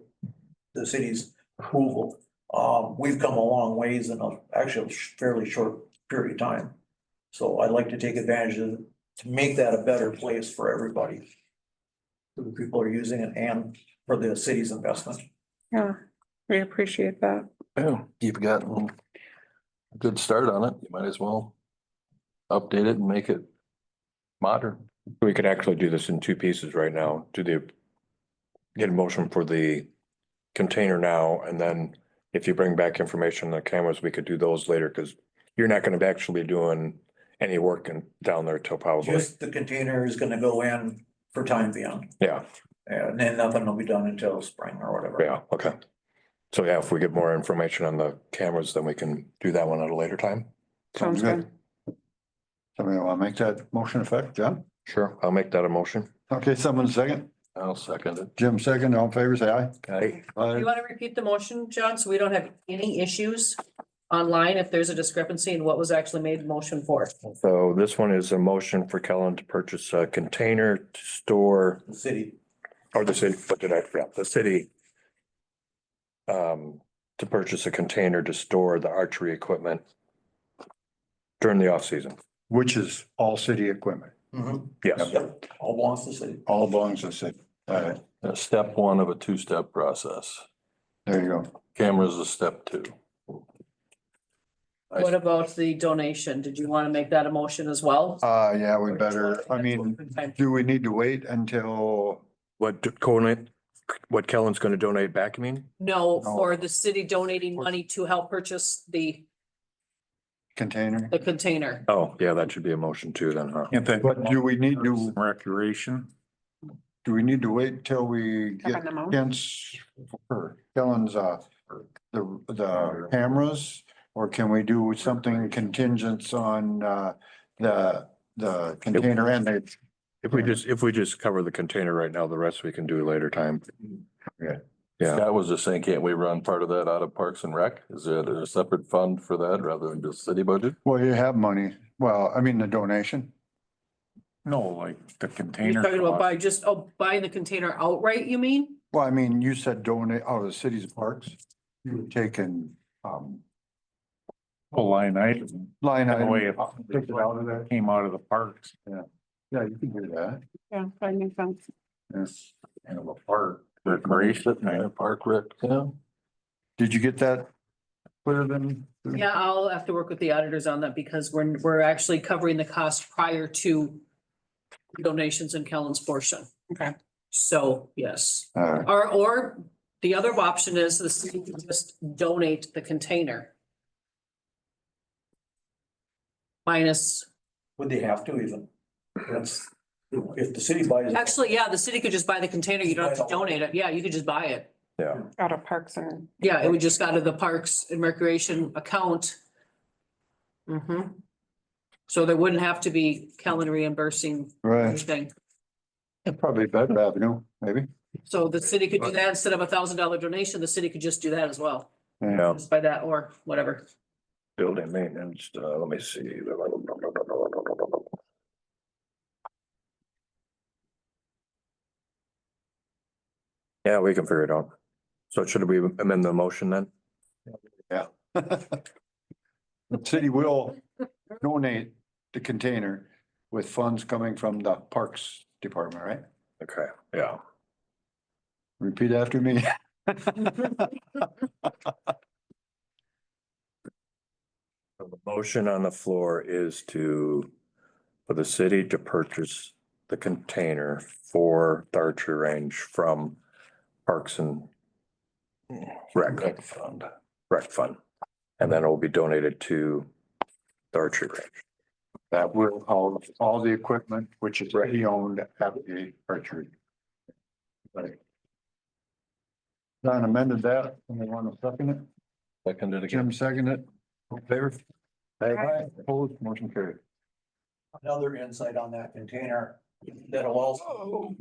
H: the city's approval. We've come a long ways in actually a fairly short period of time. So I'd like to take advantage of, to make that a better place for everybody. For the people who are using it and for the city's investment.
A: Yeah, we appreciate that.
F: Yeah, you've gotten a good start on it. You might as well update it and make it modern.
C: We could actually do this in two pieces right now, get a motion for the container now, and then if you bring back information on the cameras, we could do those later, because you're not gonna be actually doing any work down there till probably.
H: Just the container is gonna go in for time being.
C: Yeah,
H: And then nothing will be done until spring or whatever.
C: yeah, okay. So yeah, if we get more information on the cameras, then we can do that one at a later time.
A: Sounds good.
B: Somebody wanna make that motion effect, John?
C: Sure, I'll make that a motion.
B: Okay, someone second,
F: I'll second it.
B: Jim second, all in favor, say aye.
C: Okay.
G: Do you want to repeat the motion, John, so we don't have any issues online if there's a discrepancy in what was actually made the motion for?
C: So this one is a motion for Kellen to purchase a container to store,
H: The city,
C: or the city, what did I forget? The city. To purchase a container to store the archery equipment during the off season.
B: Which is all city equipment,
C: Yes,
H: Yep, all belongs to the city.
B: all belongs to the city. All right,
F: Step one of a two-step process.
B: there you go.
F: Cameras is step two.
G: What about the donation? Did you want to make that a motion as well?
B: Yeah, we better, I mean, do we need to wait until,
C: what Kellen's gonna donate back, you mean?
G: No, for the city donating money to help purchase the
B: container?
G: container.
C: Oh, yeah, that should be a motion too then, huh?
E: Can't that
B: But do we need to,
E: recreation?
B: do we need to wait till we get
A: Second the motion.
B: Kent's, or Kellen's, the cameras? Or can we do something contingent on, the container and the,
C: If we just cover the container right now, the rest we can do later time.
B: Okay.
C: Yeah,
F: Scott was just saying, can't we run part of that out of Parks and Rec? Is there a separate fund for that rather than just city budget?
B: well, you have money, well, I mean, the donation.
E: No, like the
G: You're
E: container.
G: talking about
E: cost.
G: buying the container outright, you mean?
B: Well, I mean, you said donate out of the city's parks. You've taken,
E: Whole line item.
B: line
E: That way
B: item. Take it out of there.
E: Came out of the parks.
B: Yeah, you can do that.
A: Yeah, that makes sense.
B: Yes.
E: Kind of a park. Recreation.
F: Yeah, Park Rec, yeah.
B: Did you get that? Clear then?
G: Yeah, I'll have to work with the auditors on that because we're actually covering the cost prior to donations in Kellen's portion.
A: Okay.
G: So, yes.
B: Uh,
G: Or the other option is the city can just donate the container. Minus,
H: Would they have to even? That's, if the city buys.
G: actually, yeah, the city could just buy the container. You don't have to donate it. Yeah, you could just buy it.
C: yeah.
A: Out of parks and,
G: Yeah, it would just go out of the Parks and Recreation account. So there wouldn't have to be Kellen reimbursing
B: right,
G: anything.
B: probably better avenue, maybe.
G: So the city could do that instead of $1,000 donation, the city could just do that as well.
C: Yeah,
G: Just by that or whatever.
C: building maintenance, let me see. Yeah, we can figure it out. So should we amend the motion then?
B: The city will donate the container with funds coming from the Parks Department, right?
C: Okay, yeah.
B: Repeat after me.
C: So the motion on the floor is for the city to purchase the container for the archery range from Parks and Rec Fund. And then it will be donated to the archery range.
B: That will, all the equipment, which is already owned at the archery. Right. Don amended that, and they want to second it,
F: Seconded again.
B: Jim seconded it, all in favor? Aye. Opposed, motion carried.
H: Another insight on that container that'll also.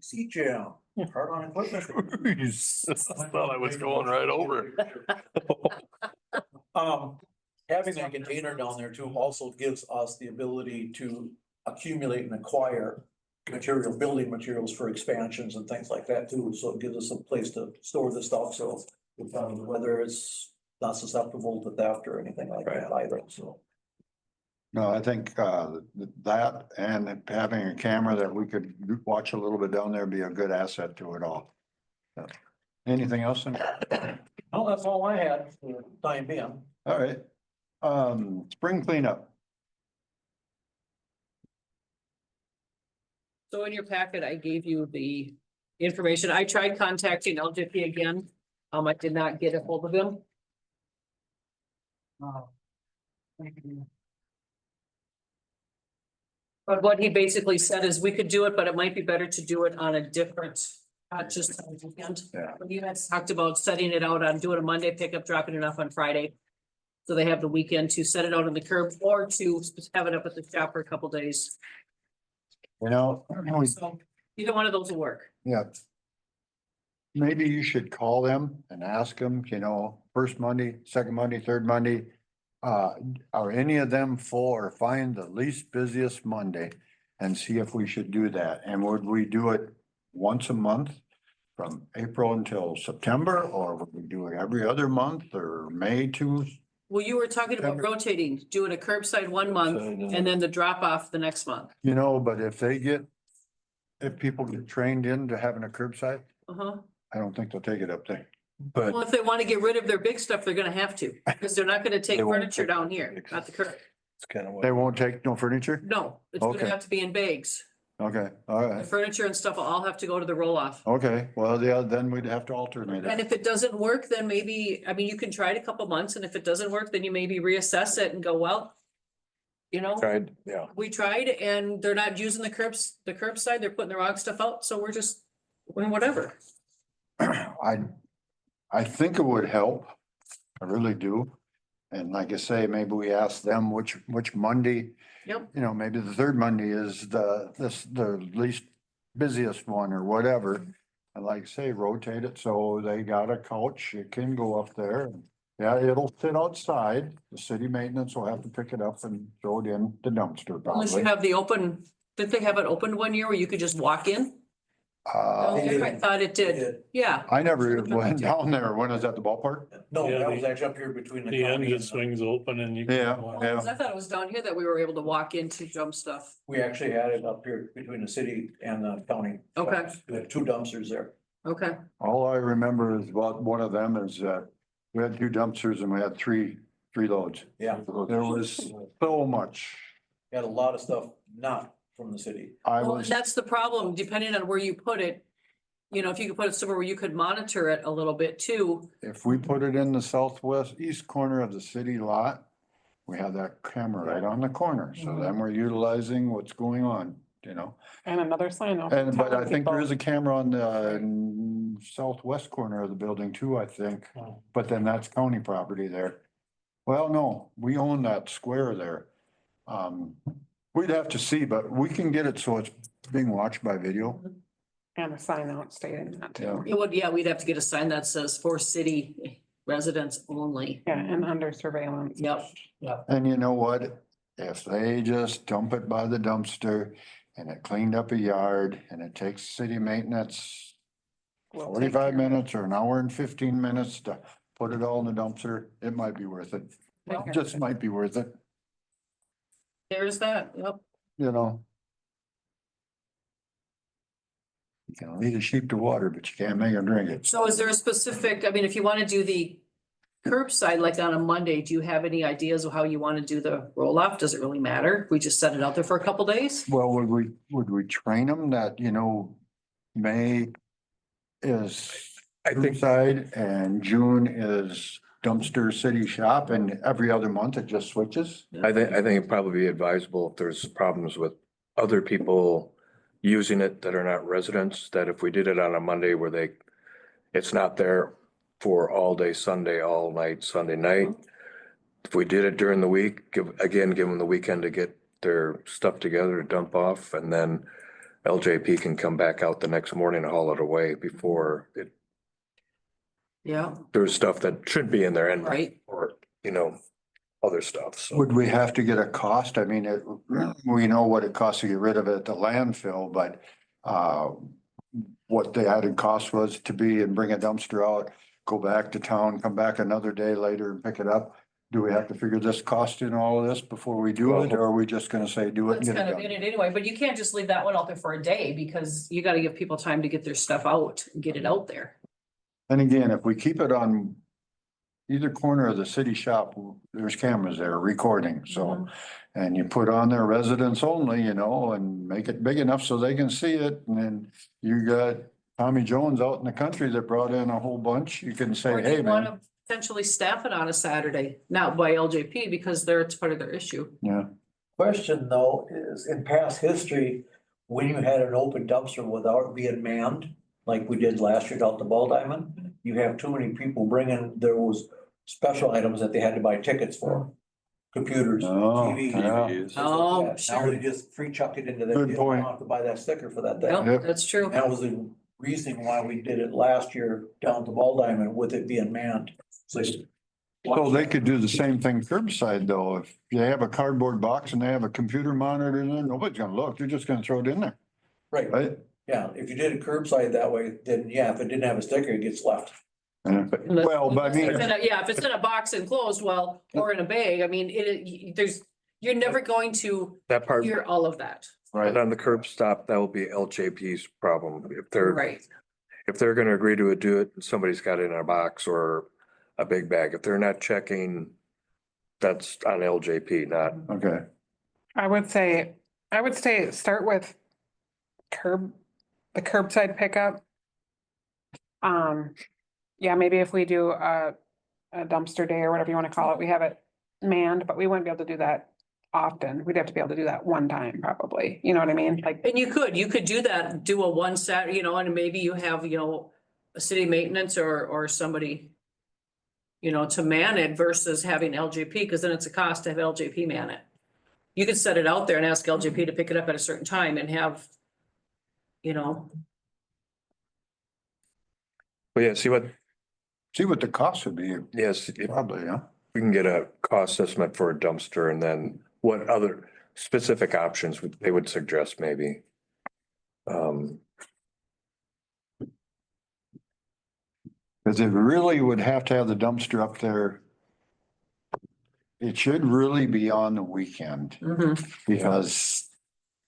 H: See, Jim, hard on equipment.
F: Thought I was going right over.
H: Having that container down there too also gives us the ability to accumulate and acquire building materials for expansions and things like that too. So it gives us a place to store the stuff, so whether it's not susceptible to theft or anything like that either, so.
B: No, I think that and having a camera that we could watch a little bit down there be a good asset to it all. Anything else?
H: Well, that's all I had for the time being.
B: All right. Spring cleanup.
G: So in your packet, I gave you the information. I tried contacting LJP again. I did not get a hold of him. But what he basically said is we could do it, but it might be better to do it on a different, not just on the weekend.
B: Yeah.
G: You guys talked about setting it out on doing a Monday pickup, dropping it off on Friday. So they have the weekend to set it out on the curb or to have it up at the shop for a couple days.
B: You know,
G: So either one of those will work.
B: yeah. Maybe you should call them and ask them, you know, first Monday, second Monday, third Monday. Are any of them full, or find the least busiest Monday and see if we should do that? And would we do it once a month from April until September, or would we do it every other month, or May to?
G: Well, you were talking about
B: September.
G: rotating, doing a curbside one month and then the drop off the next month.
B: You know, but if people get trained into having a curbside,
G: Uh-huh.
B: I don't think they'll take it up there.
C: But
G: Well, if they want to get rid of their big stuff, they're gonna have to, because they're not gonna take
F: They won't
G: furniture
F: take
G: down
F: it.
G: here, not the curb.
F: It's kind of what.
B: They won't take no furniture?
G: No, it's gonna
B: Okay.
G: have to be in bags.
B: Okay, all
G: The
B: right,
G: furniture and stuff will all have to go to the roll off.
B: okay, well, yeah, then we'd have to alternate
G: And
B: it.
G: if it doesn't work, then maybe, I mean, you can try it a couple months, and if it doesn't work, then you maybe reassess it and go, well, you know,
C: tried, yeah.
G: we tried and they're not using the curbside, they're putting the wrong stuff out, so we're just, well, whatever.
B: I think it would help, I really do. And like I say, maybe we ask them which Monday,
G: Yep.
B: you know, maybe the third Monday is the least busiest one or whatever. And like I say, rotate it, so they got a couch, it can go up there. Yeah, it'll sit outside, the city maintenance will have to pick it up and throw it in the dumpster
G: Unless you
B: probably.
G: have the open, did they have it open one year where you could just walk in? No,
B: Uh,
G: I thought it did, yeah.
B: I never went down there, when is that, the ballpark?
H: No,
D: Yeah,
H: that
D: the-
H: was actually up here between the
D: The end
H: county and
D: just swings open and you. can
B: Yeah,
D: walk.
B: yeah.
G: 'Cause I thought it was down here that we were able to walk into dump stuff.
H: we actually had it up here between the city and the county.
G: Okay.
H: We had two dumpsters there.
G: Okay,
B: All I remember is about one of them is we had two dumpsters and we had three loads.
H: Yeah,
B: There was so much.
H: had a lot of stuff not from the city.
B: I
G: well,
B: was,
G: that's the problem, depending on where you put it. You know, if you could put it somewhere where you could monitor it a little bit too.
B: if we put it in the southwest east corner of the city lot, we have that camera right on the corner. So then we're utilizing what's going on, you know?
A: And another sign off.
B: And, but I
A: telling
B: think there
A: people-
B: is a camera on the southwest corner of the building too, I think.
D: Oh.
B: But then that's county property there. Well, no, we own that square there. We'd have to see, but we can get it so it's being watched by video.
A: And a sign out stating that too.
G: It would, yeah, we'd have to get a sign that says for city residents only.
A: Yeah, and under surveillance.
G: Yep.
B: And you know what? If they just dump it by the dumpster and it cleaned up a yard and it takes city maintenance
A: We'll take
B: 45
A: care of it.
B: minutes or an hour and 15 minutes to put it all in the dumpster, it might be worth it.
A: Take care of
B: Just
A: it.
B: might be worth it,
G: There's that, yep.
B: you know? You can lead a sheep to water, but you can't make them drink it.
G: So is there a specific, I mean, if you want to do the curbside, like on a Monday, do you have any ideas of how you want to do the roll off? Does it really matter? We just set it out there for a couple days?
B: Well, would we train them that, you know, May is
C: I think
B: curbside and June is dumpster city shop and every other month it just switches?
C: I think it'd probably be advisable if there's problems with other people using it that are not residents, that if we did it on a Monday where it's not there for all day Sunday, all night Sunday night. If we did it during the week, give them the weekend to get their stuff together to dump off, and then LJP can come back out the next morning and haul it away before
G: Yeah,
C: there's stuff that should be in there and,
G: right.
C: or, you know, other stuff, so.
B: Would we have to get a cost? I mean, we know what it costs to get rid of it at the landfill, but what the added cost was to be and bring a dumpster out, go back to town, come back another day later and pick it up. Do we have to figure this cost in all of this before we do it, or are we just gonna say do it and
G: That's
B: get
G: kind
B: it
G: of in
B: done?
G: it anyway, but you can't just leave that one out there for a day because you gotta give people time to get their stuff out, and get it out there.
B: And again, if we keep it on either corner of the city shop, there's cameras there recording, so. And you put on there residents only, you know, and make it big enough so they can see it, and then you got Tommy Jones out in the country that brought in a whole bunch, you can
G: Or
B: say,
G: do
B: hey,
G: you
B: man.
G: wanna potentially staff it on a Saturday, not by LJP because it's part of their issue.
B: Yeah,
H: question though is in past history, when you had an open dumpster without it being manned, like we did last year out the Ball Diamond, you have too many people bringing, there was special items that they had to buy tickets for. Computers,
B: Oh,
H: TVs.
B: yeah.
F: TVs.
G: Oh,
H: Yeah, Now
G: sure.
H: they just free chuck it into the.
B: Good
H: You don't
B: point.
H: have to buy that sticker for that thing.
G: Yep,
B: Yep.
G: that's true.
H: That was the reason why we did it last year down at the Ball Diamond with it being manned. So
B: They could do the same thing curbside though. If you have a cardboard box and they have a computer monitor in there, nobody's gonna look. They're just gonna throw it in there,
H: Right,
B: right?
H: yeah, if you did it curbside that way, then yeah, if it didn't have a sticker, it gets left.
B: Well, but I
G: If it's
B: mean,
G: in a- Yeah, if it's in a box enclosed, well, or in a bag, I mean, you're never going to
C: That part,
G: hear all of that.
C: right on the curb stop, that will be LJP's problem.
G: Right.
C: If they're gonna agree to do it, somebody's got it in a box or a big bag. If they're not checking, that's on LJP, not,
B: okay,
A: I would say, start with the curbside pickup. Yeah, maybe if we do a dumpster day or whatever you wanna call it, we have it manned, but we wouldn't be able to do that often. We'd have to be able to do that one time probably, you know what I mean? Like,
G: And you could do that, do a one set, and maybe you have, a city maintenance or somebody, to man it versus having LJP, because then it's a cost to have LJP man it. You could set it out there and ask LJP to pick it up at a certain time and have,
C: but yeah, see what,
B: the cost would be,
C: yes, if
B: probably, yeah.
C: we can get a cost estimate for a dumpster and then what other specific options they would suggest maybe.
B: Cause it really would have to have the dumpster up there. It should really be on the weekend because,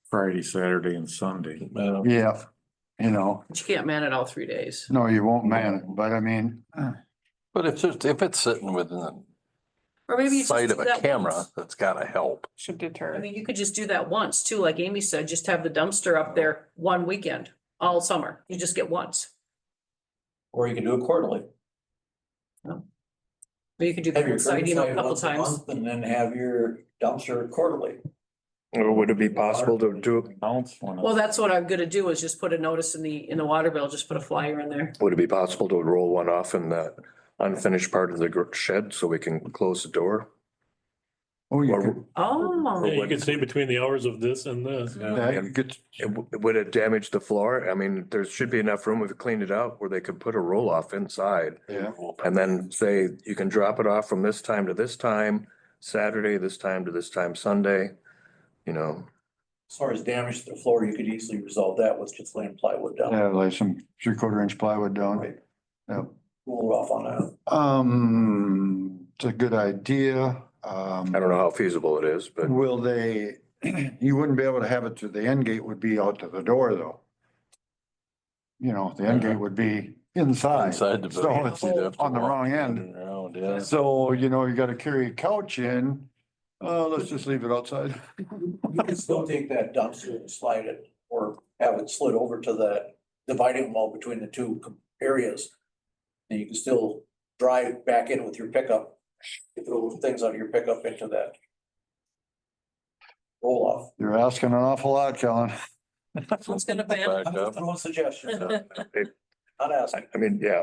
E: Friday, Saturday and Sunday.
B: yeah,
G: but you can't man it all 3 days.
B: no, you won't man it, but I mean,
F: But if it's sitting within
G: Or maybe
F: the
G: you just
F: sight
G: do
F: of a
G: that
F: camera,
G: once.
F: that's gotta help.
A: should
G: I
A: deter.
G: mean, you could just do that once too, like Amy said, just have the dumpster up there one weekend, all summer. You just get once.
H: Or you can do it quarterly.
G: Or you could do
H: Have your
G: curbside, a
H: curbside
G: couple
H: once a
G: times.
H: month and then have your dumpster quarterly.
C: Or would it be possible to do,
E: Announce one.
G: Well, that's what I'm gonna do is just put a notice in the water bill, just put a flyer in there.
C: would it be possible to roll one off in the unfinished part of the shed so we can close the door?
B: oh, you
C: Or-
B: could,
G: Oh,
D: Yeah, you could say between the hours of this and this.
B: yeah, you could,
C: Would it damage the floor? I mean, there should be enough room if we cleaned it out where they could put a roll off inside.
B: yeah,
C: And then say, you can drop it off from this time to this time, Saturday, this time to this time, Sunday,
H: As far as damage to the floor, you could easily resolve that with just laying plywood down.
B: yeah, like some 3/4 inch plywood down.
H: Right.
B: Yeah.
H: Roll it off on that.
B: It's a good idea.
C: I don't know how feasible it is, but
B: Will they, you wouldn't be able to have it to, the end gate would be out to the door though. The end gate would be inside.
F: Inside the
B: So
F: building.
B: it's
F: You'd have to
B: on the
F: walk
B: wrong
F: in
B: end.
F: and around, yeah.
B: So, you gotta carry a couch in. Let's just leave it outside.
H: You can still take that dumpster and slide it or have it slid over to the dividing wall between the two areas. And you can still drive back in with your pickup, get those things out of your pickup into that roll off.
B: You're asking an awful lot, Kellen.
G: What's gonna ban?
F: Back
H: I'm just
F: up.
H: throwing suggestions,
C: it,
H: not asking,
C: I mean, yeah,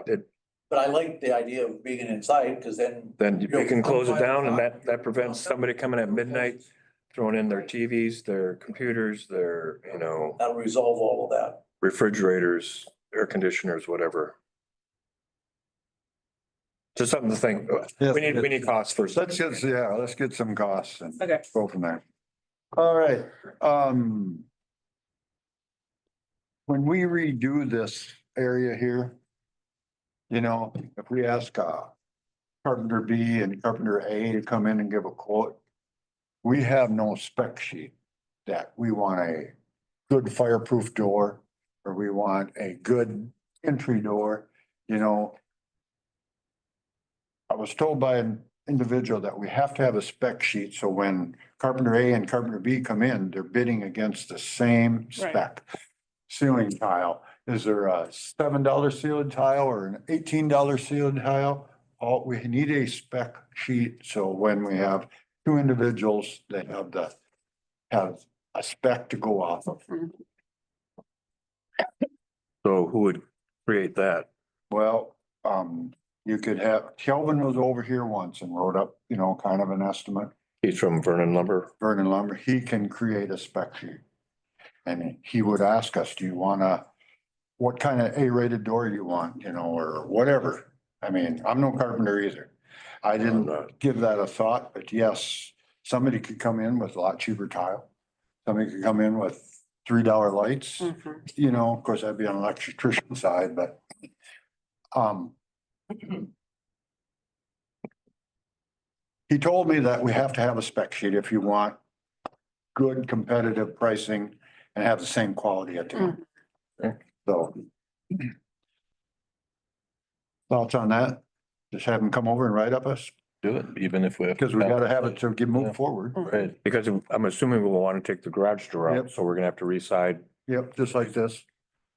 H: but I like the idea of being inside because then
C: you can close it down and that prevents somebody coming at midnight, throwing in their TVs, their computers, their,
H: that'll resolve all of that.
C: refrigerators, air conditioners, whatever. Just something to think. We need costs first.
B: Let's get some costs and
G: Okay.
B: go from there. All right, when we redo this area here, if we ask, Carpenter B and Carpenter A to come in and give a quote, we have no spec sheet that we want a good fireproof door, or we want a good entry door, I was told by an individual that we have to have a spec sheet, so when Carpenter A and Carpenter B come in, they're bidding against the same spec. Ceiling tile, is there a $7 ceiling tile or an $18 ceiling tile? We need a spec sheet, so when we have two individuals, they have the have a spec to go off of.
C: So who would create that?
B: Well, you could have, Kelvin was over here once and wrote up, you know, kind of an estimate.
C: He's from Vernon Lumber.
B: Vernon Lumber, he can create a spec sheet. And he would ask us, do you wanna, what kind of A-rated door you want, you know, or whatever. I mean, I'm no carpenter either. I didn't give that a thought, but yes, somebody could come in with a lot cheaper tile. Somebody could come in with $3 lights,
A: Mhm.
B: you know, of course, that'd be on the electrician side, but he told me that we have to have a spec sheet if you want good competitive pricing and have the same quality at the end. So. Thoughts on that? Just have them come over and write up us,
F: Do it, even if we have.
B: because we gotta have it to get
F: Yeah.
B: moved forward.
F: Right,
C: Because I'm assuming we'll want to take the garage door out,
B: Yep.
C: so we're gonna have to reside
B: Yep, just like this.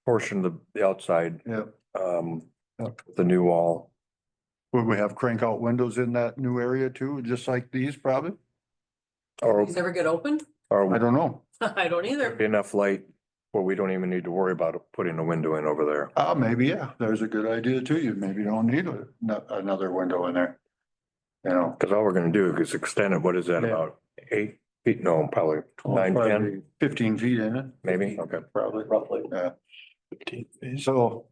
C: portion of the outside,
B: Yep. Yep.
C: the new wall.
B: Would we have crank out windows in that new area too, just like these probably?
C: Or,
G: These ever get opened?
C: or
B: I don't know.
G: I don't either.
C: be enough light where we don't even need to worry about putting a window in over there.
B: Maybe, yeah, there's a good idea too. You maybe don't need another window in there. You know.
C: Cause all we're gonna do is extend it, what is that,
B: Yeah.
C: about 8 feet? No, probably 9, 10,
B: Probably 15 feet in it,
C: maybe, okay.
B: probably.
H: Roughly.
B: Yeah,
F: 15 feet.
B: so.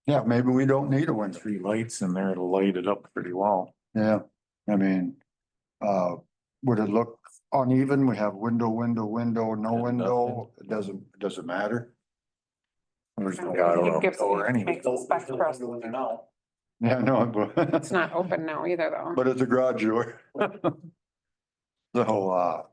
B: Yeah, maybe we don't need a window.
E: 3 lights in there to light it up pretty well.
B: Yeah, I mean, would it look uneven? We have window, no
F: Yeah,
B: window. It doesn't matter. There's no-
C: Yeah, I don't know.
A: Gibson
B: Or any-
A: makes a spec for us.
H: Now.
B: Yeah, no, but.
A: It's not open now either, though.
B: But it's a garage door. So,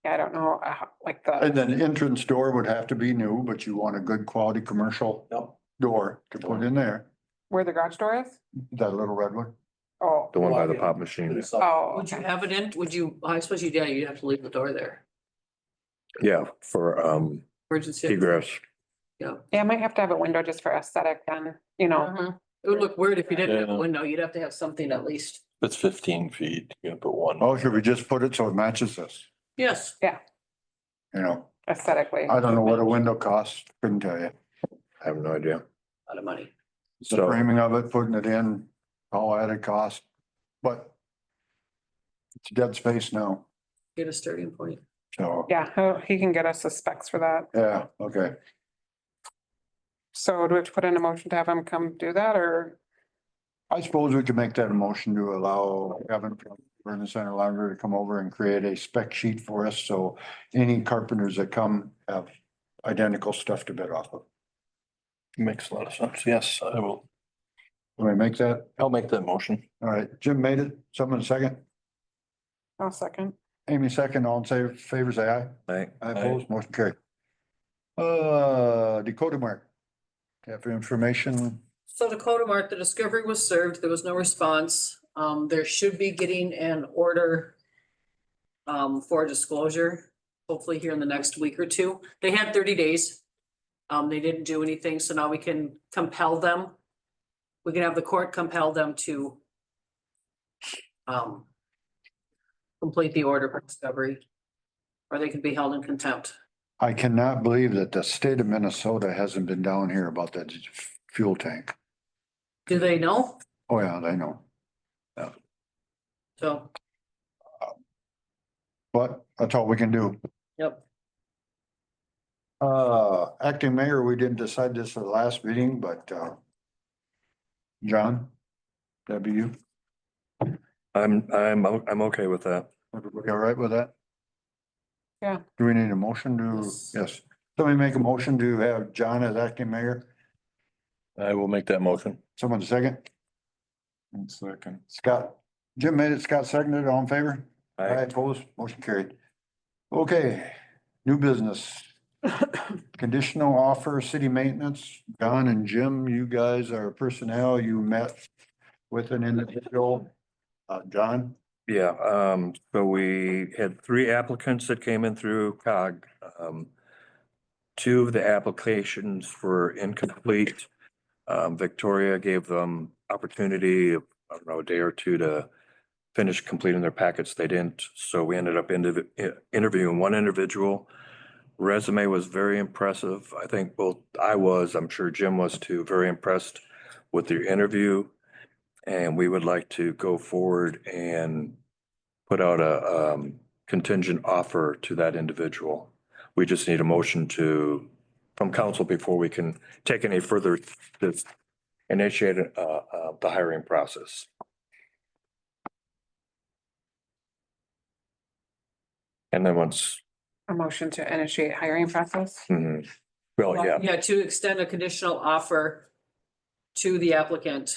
A: Yeah, I don't know, like the,
B: and then entrance door would have to be new, but you want a good quality commercial
H: Yep.
B: door to put in there.
A: where the garage door is?
B: That little red one.
A: Oh,
C: The one by the
H: Yeah.
C: pop machine.
A: oh,
G: Would you
A: okay.
G: have it in? Would you, I suppose you, yeah, you'd have to leave the door there.
C: Yeah, for
G: Emergency.
C: egress.
A: Yeah, I might have to have a window just for aesthetic then, you know.
G: Mhm. It would look weird if you didn't have a
F: Yeah.
G: window. You'd have to have something at least.
F: If it's 15 feet, you're gonna put one.
B: Oh, should we just put it so it matches this?
G: Yes.
B: You know,
A: Aesthetically.
B: I don't know what a window costs, couldn't tell you.
C: I have no idea.
G: Lot of money.
B: The
C: So,
B: framing of it, putting it in, all added cost, but it's dead space now,
G: Get a starting point.
B: so,
A: Yeah, he can get us the specs for that.
B: yeah, okay.
A: So do we have to put in a motion to have him come do that, or?
B: I suppose we could make that a motion to allow Kevin from Vernon Center Library to come over and create a spec sheet for us, so any carpenters that come have identical stuff to bid off of.
F: Makes a lot of sense. Yes, I will.
B: Can we make that?
F: I'll make that motion.
B: All right, Jim made it, someone second,
A: I'll second.
B: Amy second, all in favor, say aye.
C: I,
B: I oppose, motion carried. Dakota Mark. Have information,
G: So Dakota Mart, the discovery was served. There was no response. There should be getting an order for disclosure, hopefully here in the next week or two. They had 30 days. They didn't do anything, so now we can compel them. We can have the court compel them to complete the order for discovery, or they could be held in contempt.
B: I cannot believe that the state of Minnesota hasn't been down here about that fuel tank.
G: Do they know?
B: Oh, yeah, they know,
G: So,
B: but that's all we can do.
G: yep.
B: Acting mayor, we didn't decide this at the last meeting, but, John, that'd be you.
C: I'm okay with that.
B: Everybody all right with that?
A: Yeah.
B: Do we need a motion to,
G: Yes.
B: yes, somebody make a motion to have John as acting mayor,
F: I will make that motion.
B: someone second,
E: Second.
B: Scott, Jim made it, Scott seconded, all in favor? I oppose, motion carried. Okay, new business. Conditional offer, city maintenance, John and Jim, you guys are personnel, you met with an individual, John?
C: Yeah, so we had 3 applicants that came in through COG. 2 of the applications were incomplete. Victoria gave them opportunity, I don't know, a day or 2 to finish completing their packets. They didn't, so we ended up interviewing one individual. Resume was very impressive. I think both I was, I'm sure Jim was too, very impressed with their interview. And we would like to go forward and put out a contingent offer to that individual. We just need a motion from council before we can take any further, to initiate the hiring process. And then once,
A: A motion to initiate hiring process.
C: well, yeah,
G: Yeah, to extend a conditional offer to the applicant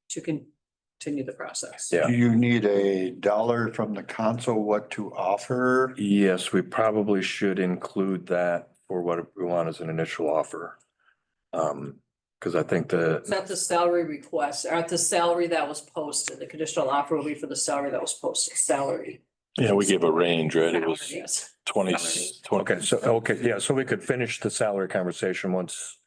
G: to continue the process.
C: Yeah.
B: Do you need a dollar from the council what to offer?
C: yes, we probably should include that for what we want as an initial offer. Because I think
G: It's not the salary request, or the salary that was posted. The conditional offer will be for the salary that was posted, salary.
F: Yeah, we gave a range, right? It was
G: Yes.
F: 20.
C: yeah, so we could finish the salary conversation once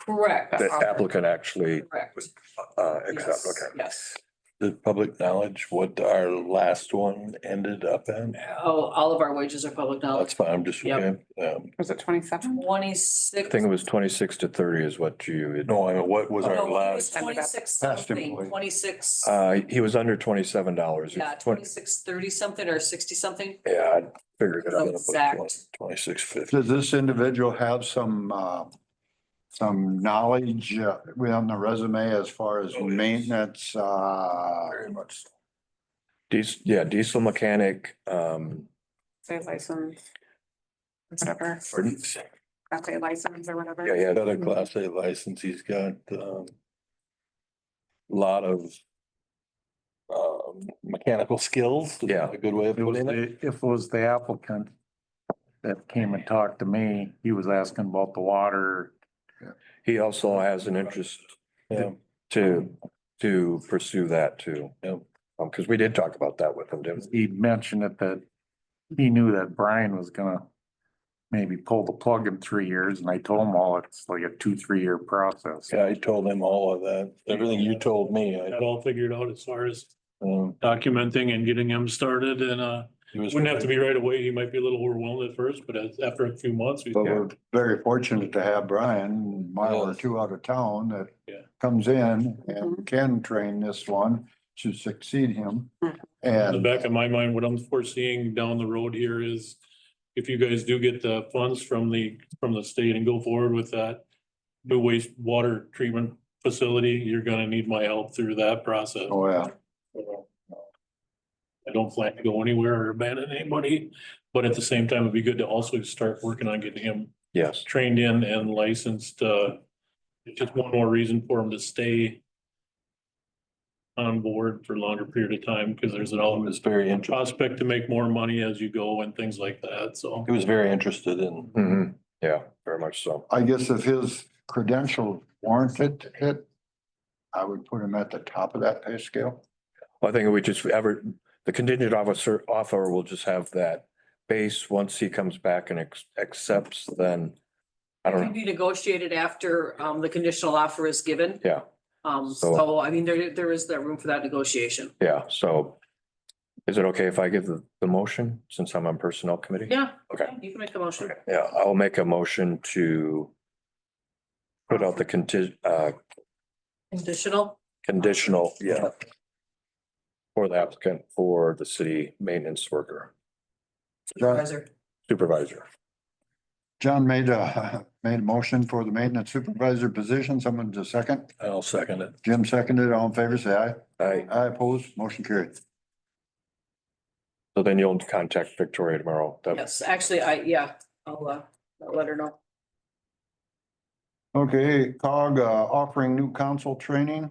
G: Correct.
C: the applicant actually
G: Correct.
C: accept,
G: Yes,
C: okay.
G: yes.
F: The public knowledge, what our last one ended up in?
G: Oh, all of our wages are public
F: That's
G: knowledge.
F: fine, I'm just,
G: Yep.
A: Was it 27?
G: 26.
C: I think it was 26 to 30 is what you,
F: no, I mean, what was
G: No,
F: our
G: it was
F: last?
G: 26
B: Past
G: something,
B: employee.
G: 26,
C: he was under $27.
G: yeah, 26, 30 something or 60 something.
C: Yeah, I figured it out.
G: Exact.
F: 2650.
B: Does this individual have some knowledge on the resume as far as maintenance,
F: Very much. so.
C: Diesel mechanic,
A: Say license. Whatever,
C: pardon?
A: class A license or whatever.
C: Yeah, yeah.
F: Got a class A license, he's got lot of mechanical skills.
C: Yeah.
F: A good way of
E: It was
F: putting it.
E: if it was the applicant that came and talked to me, he was asking about the water.
C: He also has an interest
F: Yeah.
C: to pursue that too.
F: Yeah.
C: Because we did talk about that with him, didn't we?
E: He mentioned it that he knew that Brian was gonna maybe pull the plug in 3 years, and I told him all it's like a 2-3 year process.
F: Yeah, I told him all of that. Everything you told me,
D: Got all figured out as far as
F: um,
D: documenting and getting him started and,
F: he was.
D: wouldn't have to be right away. He might be a little overwhelmed at first, but after a few months, we.
B: but we're very fortunate to have Brian, a mile or two out of town that
D: Yeah.
B: comes in
A: Mhm.
B: and can train this one to succeed him.
A: Mhm.
D: In the
B: And
D: back of my mind, what I'm foreseeing down the road here is if you guys do get the funds from the state and go forward with that new wastewater treatment facility, you're gonna need my help through that process.
B: oh, yeah,
D: I don't plan to go anywhere or abandon anybody, but at the same time, it'd be good to also start working on getting him
C: Yes.
D: trained in and licensed. It's just one more reason for him to stay on board for a longer period of time, because there's an
F: He
D: element
F: was very interested.
D: prospect to make more money as you go and things like that, so.
F: He was very interested in.
C: Yeah, very much so.
B: I guess if his credentials warranted it, I would put him at the top of that pay scale.
C: I think we just the contingent offer will just have that base. Once he comes back and accepts, then I
G: It
C: don't
G: can
C: know.
G: be negotiated after the conditional offer is given.
C: Yeah,
G: So I mean, there is that room for that negotiation.
C: yeah. So is it okay if I give the motion since I'm on personnel committee?
G: Yeah.
C: Okay.
G: You can make a motion.
C: Yeah, I'll make a motion to put out the
G: Conditional.
C: conditional, yeah, for the applicant for the city maintenance worker
G: Supervisor.
C: supervisor.
B: John made a motion for the maintenance supervisor position. Someone to second.
F: I'll second it.
B: Jim seconded. All in favor, say aye.
C: Aye.
B: Aye, opposed, motion carried.
C: So then you'll contact Victoria tomorrow.
G: Yes, actually, I'll let her know.
B: Okay, COG offering new council training.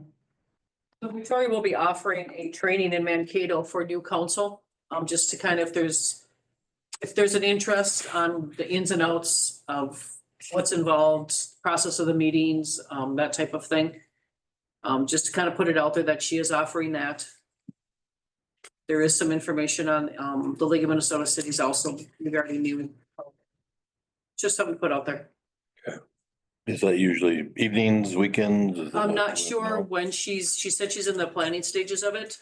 G: So Victoria will be offering a training in Mankato for new council, just to kind of, if there's an interest on the ins and outs of what's involved, process of the meetings, that type of thing. Just to kind of put it out there that she is offering that. There is some information on, the League of Minnesota Cities also regarding new. Just something to put out there.
F: Is that usually evenings, weekends? Is it
G: I'm
F: like-
G: not sure when she said she's in the planning stages of it.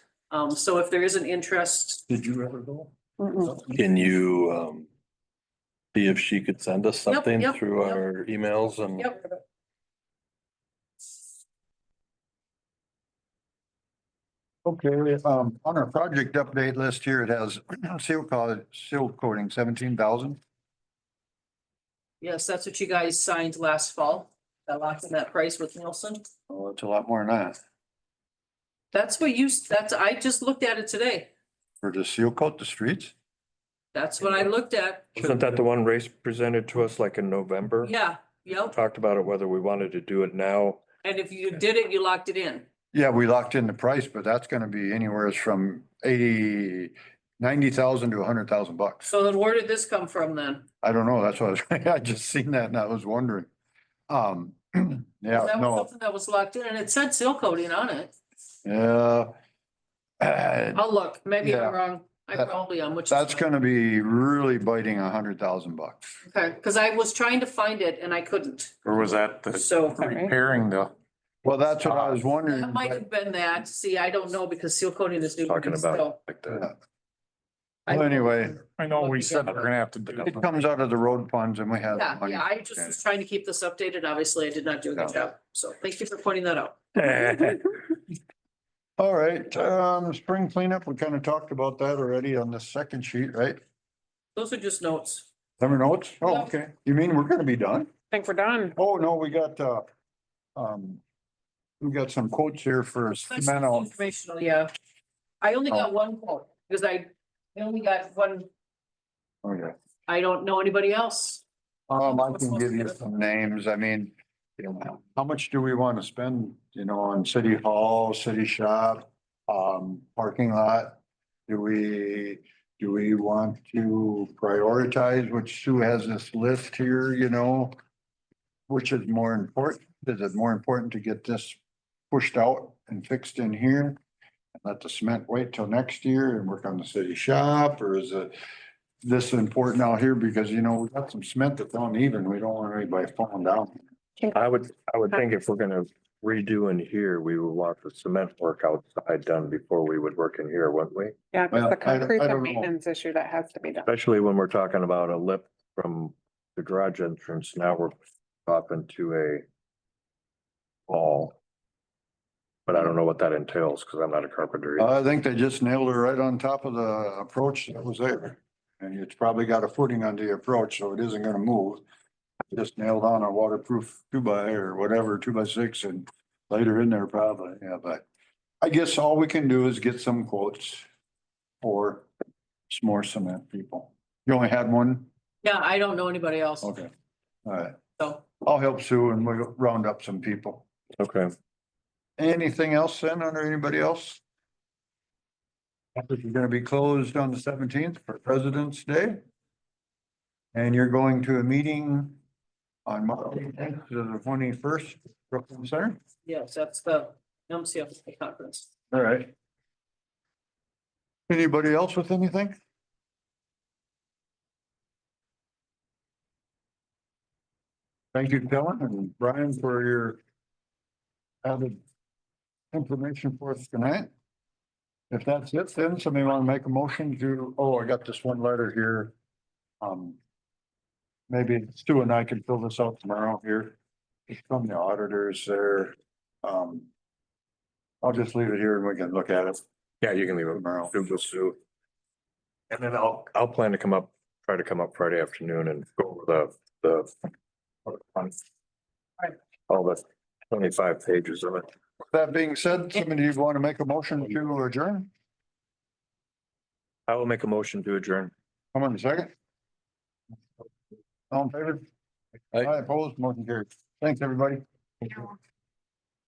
G: So if there is an interest,
B: Did you ever go?
A: Mm-mm.
F: Can you see if she could send us
G: Yep,
F: something
G: yep,
F: through
G: yep.
F: our emails and?
G: yep,
B: Okay, on our project update list here, it has seal coating 17,000.
G: yes, that's what you guys signed last fall. That locked in that price with Nielsen.
B: Oh, it's a lot more than that.
G: That's what you, I just looked at it today.
B: For the seal coat the streets?
G: That's what I looked at.
C: Wasn't that the one Race presented to us like in November?
G: Yeah, yep.
C: Talked about it, whether we wanted to do it now.
G: And if you did it, you locked it in.
B: Yeah, we locked in the price, but that's gonna be anywhere from 90,000 to 100,000 bucks.
G: So then where did this come from then?
B: I don't know, that's what I just seen that and I was wondering. Yeah,
G: That was
B: no,
G: something that was locked in and it said seal coating on it.
B: yeah.
G: I'll look, maybe
B: Yeah.
G: I'm wrong. I
B: That-
G: probably am, which is
B: That's
G: fine.
B: gonna be really biting 100,000 bucks.
G: Okay, cause I was trying to find it and I couldn't.
E: Or was that the
G: So
E: repairing the,
B: Well, that's what I was wondering.
G: that might
B: but-
G: have been that. See, I don't know because seal coating is new. to
C: Talking
G: me,
C: about
G: so
C: like that.
G: I-
B: Well, anyway,
E: I know we said we're gonna have to do.
B: it comes out of the road funds and we have.
G: Yeah,
B: money.
G: yeah, I just was trying to keep this updated. Obviously, I did not do a good
B: Yeah.
G: job. So thank you for pointing that out.
B: All right, spring cleanup, we kind of talked about that already on the second sheet, right?
G: Those are just notes.
B: Summer notes? Oh,
G: Yeah.
B: okay. You mean we're gonna be done?
A: Think we're done.
B: Oh, no, we got some quotes here for cement out.
G: Informational, yeah. I only got one quote because I only got one.
B: Okay.
G: I don't know anybody else.
B: I can give you some names. I mean, you know, how much do we want to spend, you know, on city hall, city shop, parking lot? Do we want to prioritize, which Sue has this list here, you know? Which is more important? Is it more important to get this pushed out and fixed in here? And let the cement wait till next year and work on the city shop, or is it this important out here? Because, you know, we got some cement that's uneven. We don't want anybody falling down.
C: I would think if we're gonna redo in here, we would want the cement work outside done before we would work in here, wouldn't we?
A: Yeah,
B: Well,
A: it's the
B: I don't-
A: concrete
B: I
A: and
B: don't know.
A: maintenance issue that has to be done.
C: Especially when we're talking about a lip from the garage entrance. Now we're off into a wall. But I don't know what that entails because I'm not a carpenter. either.
B: I think they just nailed her right on top of the approach that was there. And it's probably got a footing on the approach, so it isn't gonna move. Just nailed on a waterproof 2x or whatever, 2x6 and later in there probably, yeah, but. I guess all we can do is get some quotes for some more cement people. You only had one?
G: Yeah, I don't know anybody else.
B: Okay, all right.
G: So
B: I'll help Sue and we'll round up some people.
C: Okay.
B: Anything else then under anybody else? You're gonna be closed on the 17th for President's Day. And you're going to a meeting on March 18th to the 21st, Brooklyn Center.
G: yes, that's the MCF conference.
B: All right. Anybody else with anything? Thank you, Kellen and Brian, for your added information for us tonight. If that's it, then somebody want to make a motion to, oh, I got this one letter here. Maybe Stu and I can fill this out tomorrow here. It's from the auditors there. I'll just leave it here and we can look at it
C: Yeah, you can leave it
B: tomorrow.
C: Google Sue. And then I'll plan to try to come up Friday afternoon and go over the all the 25 pages of it.
B: That being said, somebody want to make a motion to adjourn?
C: I will make a motion to adjourn.
B: Come on a second. All in favor?
F: Aye.
B: Opposed, motion carried. Thanks, everybody.